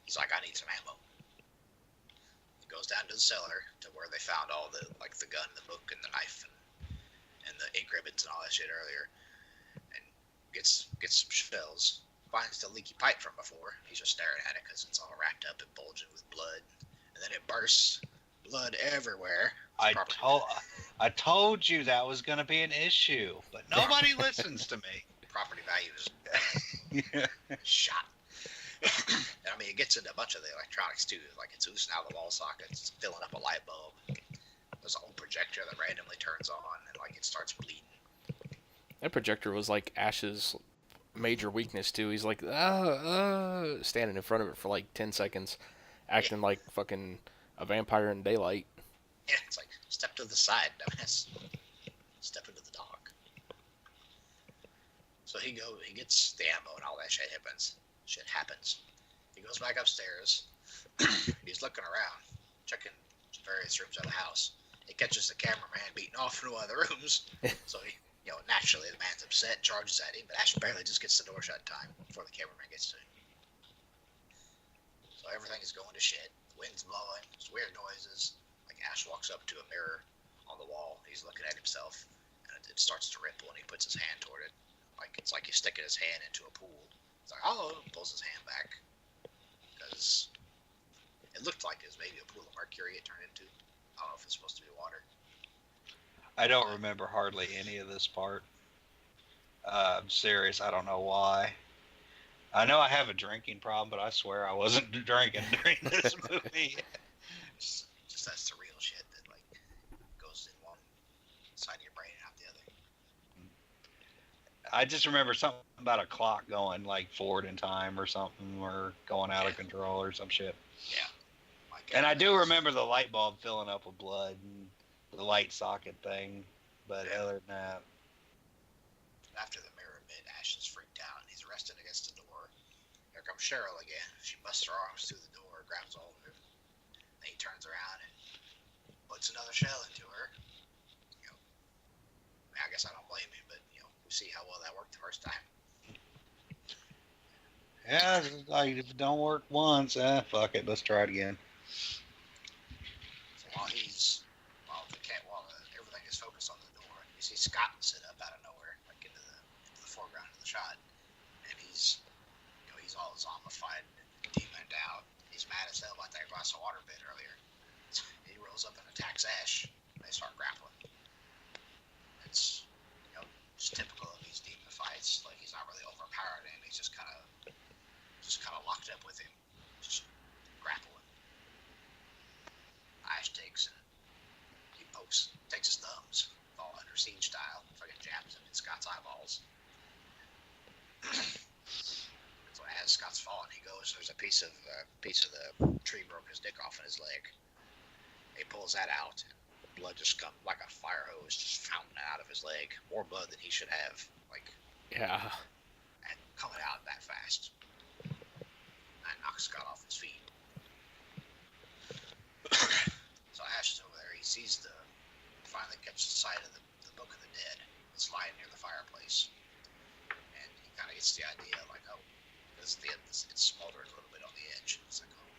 He's like, I need some ammo. He goes down to the cellar to where they found all the gun, the book, and the knife, and the ink ribbons and all that shit earlier. And gets some shells. Finds the leaky pipe from before. He's just staring at it because it's all wrapped up and bulging with blood. And then it bursts. Blood everywhere. I told you that was going to be an issue, but nobody listens to me. Property values Yeah. shot. And I mean, it gets into a bunch of the electronics too. Like it's oozing out of the wall sockets, it's filling up a light bulb. There's a whole projector that randomly turns on, and it starts bleeding. That projector was like Ash's major weakness too. He's like, standing in front of it for like 10 seconds, acting like fucking a vampire in daylight. Yeah, it's like, step to the side, dumbass. Step into the dark. So he gets the ammo and all that shit happens. He goes back upstairs. He's looking around, checking various rooms of the house. He catches the cameraman beating off in one of the rooms. So he, naturally the man's upset, charges at him, but Ash barely just gets the door shut in time before the cameraman gets to him. So everything is going to shit. The wind's blowing. There's weird noises. Ash walks up to a mirror on the wall. He's looking at himself, and it starts to ripple, and he puts his hand toward it. It's like he's sticking his hand into a pool. He's like, oh, pulls his hand back. Because it looked like it was maybe a pool of mercury it turned into. I don't know if it's supposed to be water. I don't remember hardly any of this part. I'm serious. I don't know why. I know I have a drinking problem, but I swear I wasn't drinking during this movie. Just that surreal shit that goes in one side of your brain and out the other. I just remember something about a clock going forward in time or something, or going out of control or some shit. Yeah. And I do remember the light bulb filling up with blood and the light socket thing, but other than that. After the mirror bit, Ash is freaked out and he's resting against the door. Here comes Cheryl again. She busts her arms through the door, grabs hold of her. Then he turns around and puts another shell into her. I guess I don't blame him, but we see how well that worked the first time. Yeah, it's like if it don't work once, fuck it, let's try it again. So while everything is focused on the door, you see Scott sit up out of nowhere, into the foreground of the shot, and he's all zombified and demoned out. He's mad as hell about that glass of water bit earlier. He rolls up and attacks Ash. And they start grappling. It's just typical of these demon fights. He's not really overpowering him. He's just kind of jabs him in Scott's eyeballs. So as Scott's falling, he goes. There's a piece of the tree broke his dick off in his leg. He pulls that out. Blood just comes like a fire hose, just fountaining out of his leg. More blood than he should have. Yeah. And coming out that fast. That knocks Scott off his feet. So Ash is over there. He finally catches sight of the Book of the Dead. It's lying near the fireplace. And he kind of gets the idea, like, oh, it's smoldering a little bit on the edge. It's like, oh,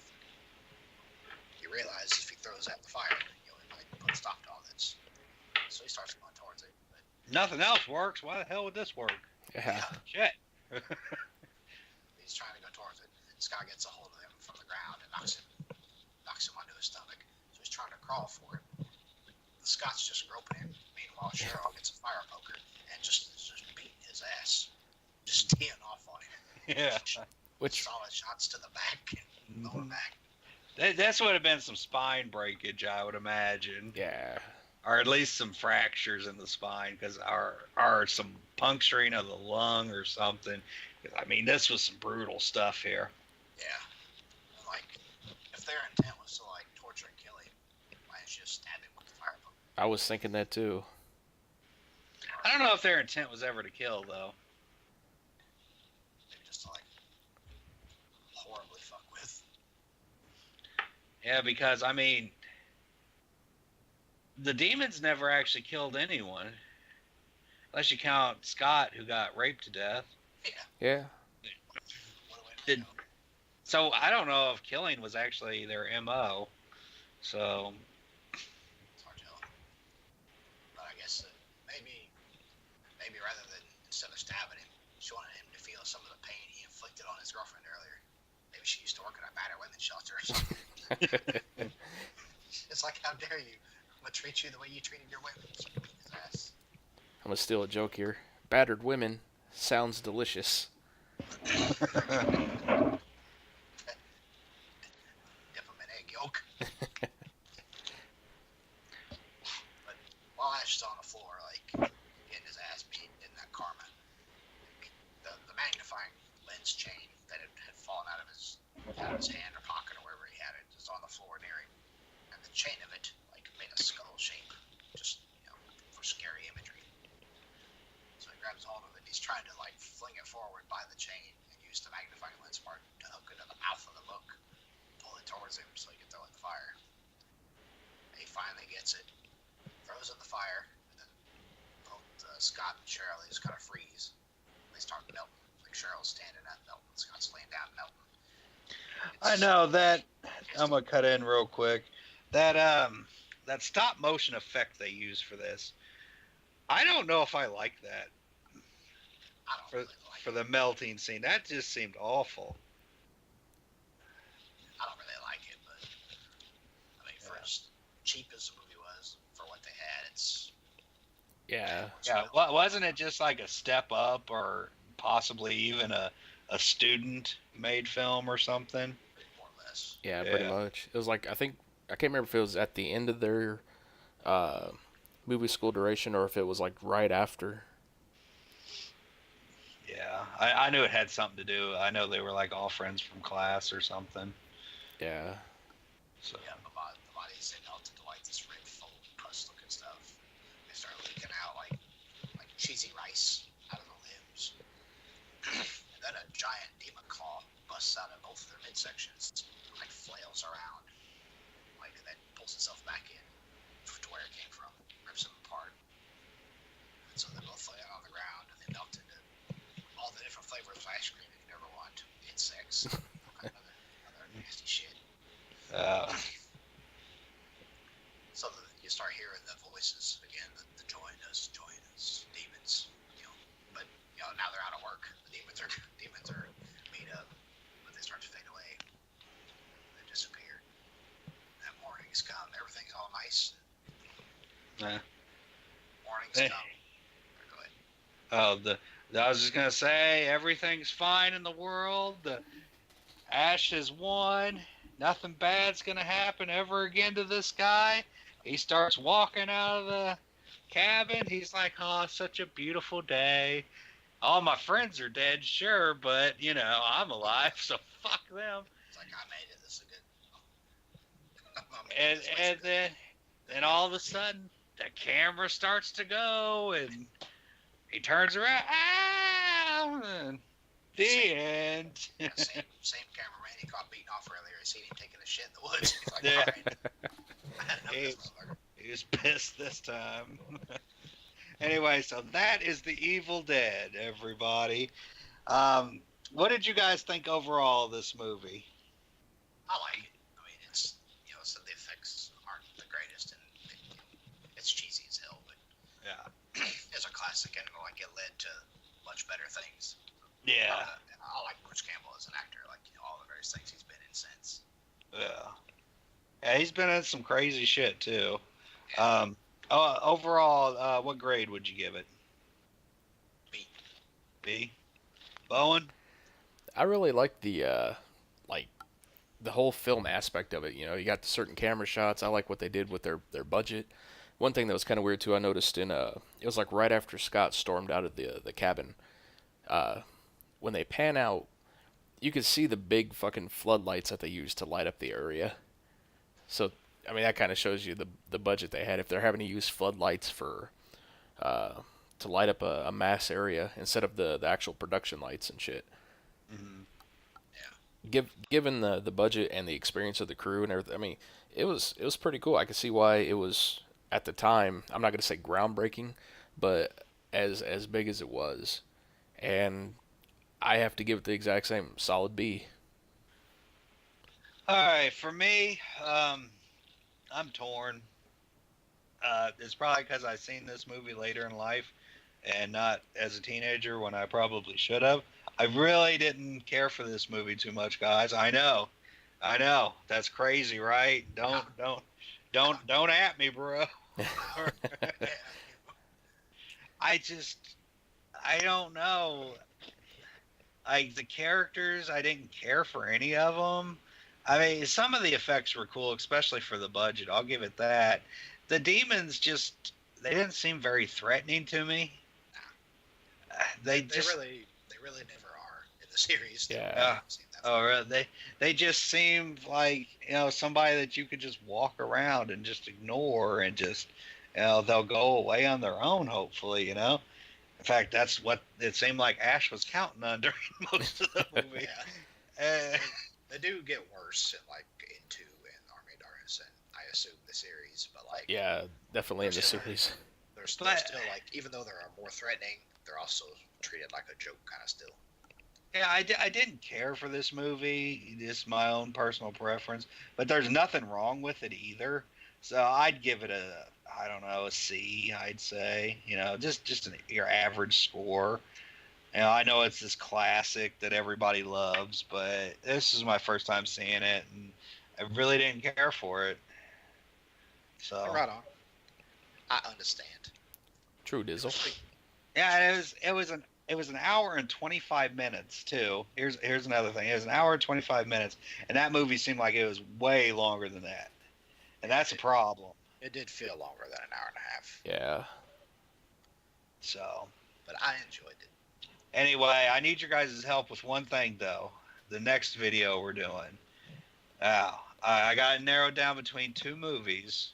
he realizes if he throws that in the fire, it might put a stop to all this. So he starts going towards it. But Nothing else works. Why the hell would this work? Yeah. Shit. he's trying to go towards it. Scott gets a hold of him from the ground and knocks him onto his stomach. So he's trying to crawl for it. Scott's just groping him. Meanwhile, Cheryl gets a fire poker and just beating his ass. Just teeing off on him. Yeah. Which Solid shots to the back and lower back. That's would have been some spine breakage, I would imagine. yeah. Or at least some fractures in the spine, or some puncturing of the lung or something. I mean, this was some brutal stuff here. Yeah. Like, if their intent was to, like, torture and kill him, why didn't you just stab him with the fire poker? I was thinking that too. I don't know if their intent was ever to kill, though. Maybe just to, like, horribly fuck with. Yeah, because, I mean, the demons never actually killed anyone. Unless you count Scott, who got raped to death. Yeah. What a way to Did- go. So I don't know if killing was actually their MO. So, It's hard to tell. But I guess maybe rather than instead of stabbing him, she wanted him to feel some of the pain he inflicted on his girlfriend earlier. Maybe she used to work at a battered women's shelter or something. It's like, how dare you? I'm gonna treat you the way you treated your women. So beat his ass. I'm gonna steal a joke here. Battered women sounds delicious. Dip him in egg yolk. But while Ash is on the floor, like, getting his ass beat in that karma, the magnifying lens chain that had fallen out of his hand or pocket or wherever he had it is on the floor near him. And the chain of it, like, made a skull shape, just, for scary imagery. So he grabs hold of it. He's trying to, like, fling it forward by the chain and use the magnifying lens part to hook it to the mouth of the book, pull it towards him so he can throw it in the fire. He finally gets it, throws it in the fire, and then both Scott and Cheryl, they just kind of freeze. They start melting. Like, Cheryl's standing up melting, Scott's laying down melting. I know that. I'm gonna cut in real quick. That stop motion effect they use for this, I don't know if I like that I don't really like for the melting scene. That just seemed awful. I don't really like it, but I mean, for as cheap as the movie was, for what they had, it's Yeah. Yeah, wasn't it just like a step up, or possibly even a student-made film or something? more or less. Yeah, pretty Yeah. much. It was like I can't remember if it was at the end of their movie school duration or if it was like right after. Yeah, I knew it had something to do. I know they were like all friends from class or something. Yeah. So Yeah, the bodies they melted to like this red foam pus-looking stuff. They start leaking out like cheesy rice out of the limbs, and then a giant demon claw busts out of both of their midsections, like flails around, like and then pulls itself back in to where it came from, rips them apart. And so they both lay out on the ground and they melt into all the different flavors of ice cream you could ever want. Insects, other nasty shit. So you start hearing the voices again, the join us, demons, But now they're out of work. The demons are made up, but they start to fade away. They disappear. That morning's come. Everything's all nice. Morning's Hey. come. Go ahead. I was just gonna say everything's fine in the world. The Ash has won. Nothing bad's gonna happen ever again to this guy. He starts walking out of the cabin. He's like, oh, such a beautiful day. All my friends are dead, sure, but I'm alive, so fuck them. It's like I made it. This is good. I made And this place and good. then all of a sudden the camera starts to go and he turns around. Ah! And the end. Yeah, same cameraman he caught beating off earlier. He seen him taking a shit in the woods. He's like, Yeah. all right. I had enough of this motherfucker. He was pissed this time. Anyway, so that is The Evil Dead, everybody. What did you guys think overall of this movie? I like it. I mean, it's so the effects aren't the greatest, and it's cheesy as hell, but Yeah. it's a classic, and like it led to much better things. Yeah. I like Bruce Campbell as an actor, like all the various things he's been in since. Yeah. Yeah, he's been in some crazy shit too. Yeah. Overall, what grade would you give it? B. B. Bowen? I really like like the whole film aspect of it. You know, you got the certain camera shots. I like what they did with their budget. One thing that was kind of weird too, I noticed it was like right after Scott stormed out of the cabin. When they pan out, you could see the big fucking floodlights that they used to light up the area. So I mean that kind of shows you the budget they had. If they're having to use floodlights for to light up a mass area instead of the actual production lights and shit. Mm-hmm. Given the budget and the experience of the crew and everything, I mean, it was pretty cool. I could see why it was at the time. I'm not gonna say groundbreaking, but as big as it was, and I have to give it the exact same solid B. All right, for me, I'm torn. It's probably because I've seen this movie later in life and not as a teenager when I probably should have. I really didn't care for this movie too much, guys. I know. That's crazy, right? Don't at me, bro. I don't know. Like the characters, I didn't care for any of them. I mean, some of the effects were cool, especially for the budget. I'll give it that. The demons they didn't seem very threatening to me. They really never are in the series. Yeah. Really? They just seem like somebody that you could just walk around and just ignore and just they'll go away on their own. Hopefully. In fact, that's what it seemed like Ash was counting on during most of the movie. Yeah. They do get worse in 2 and Army of Darkness, and I assume the series, but Yeah, definitely in the series. They're still like, even though they're more threatening, they're also treated like a joke kind of still. Yeah, I didn't care for this movie. It's my own personal preference, but there's nothing wrong with it either. So I'd give it a C. I'd say, just your average score. I know it's this classic that everybody loves, but this is my first time seeing it, and I really didn't care for it. So right on. I understand. True, Dizzle. yeah, it was an hour and 25 minutes too. Here's another thing. It was an hour and 25 minutes, and that movie seemed like it was way longer than that, and that's a problem. It did feel longer than an hour and a half. Yeah. So, but I enjoyed it. Anyway, I need your guys' help with one thing, though. The next video we're doing. I got it narrowed down between 2 movies.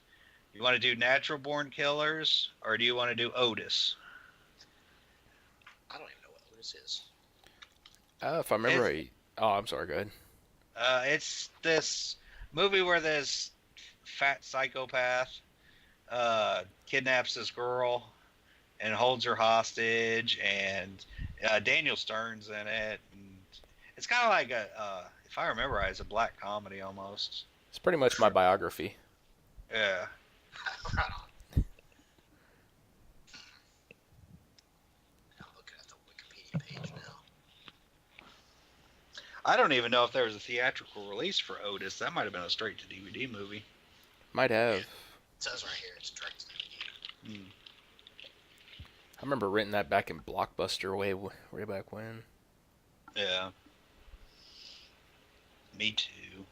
You want to do Natural Born Killers, or do you want to do Otis? I don't even know what Otis is. If I remember right. Oh, I'm sorry, go ahead. It's this movie where this fat psychopath kidnaps this girl and holds her hostage, and Daniel Stern's in it. And it's kind of like if I remember right, it's a black comedy almost. It's pretty much my biography. Yeah. Right on. I'm looking at the Wikipedia page now. I don't even know if there was a theatrical release for Otis. That might have been a straight to DVD movie. Might have. It says right here it's direct to DVD. I remember renting that back in Blockbuster way back when. Yeah. Me too.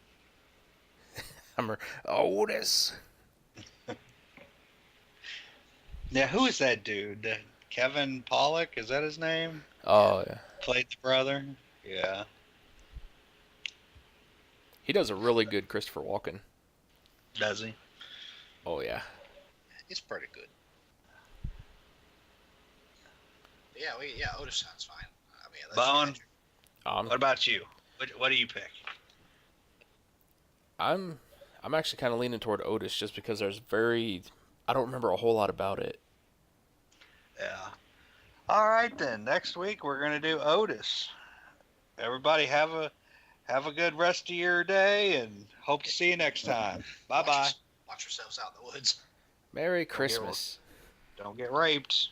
I remember Otis. Yeah, who is that dude? Kevin Pollock, is that his name? Oh yeah, Played the brother. Yeah. he does a really good Christopher Walken. Does he? Oh yeah. He's pretty good. Yeah, Otis sounds fine. I mean, that's Bone, Um, what about you? What do you pick? I'm actually kind of leaning toward Otis just because I don't remember a whole lot about it. Yeah. All right then. Next week we're gonna do Otis. Everybody have a good rest of your day, and hope to see you next time. Bye bye. Watch yourselves out in the woods. Merry Christmas. Don't get raped.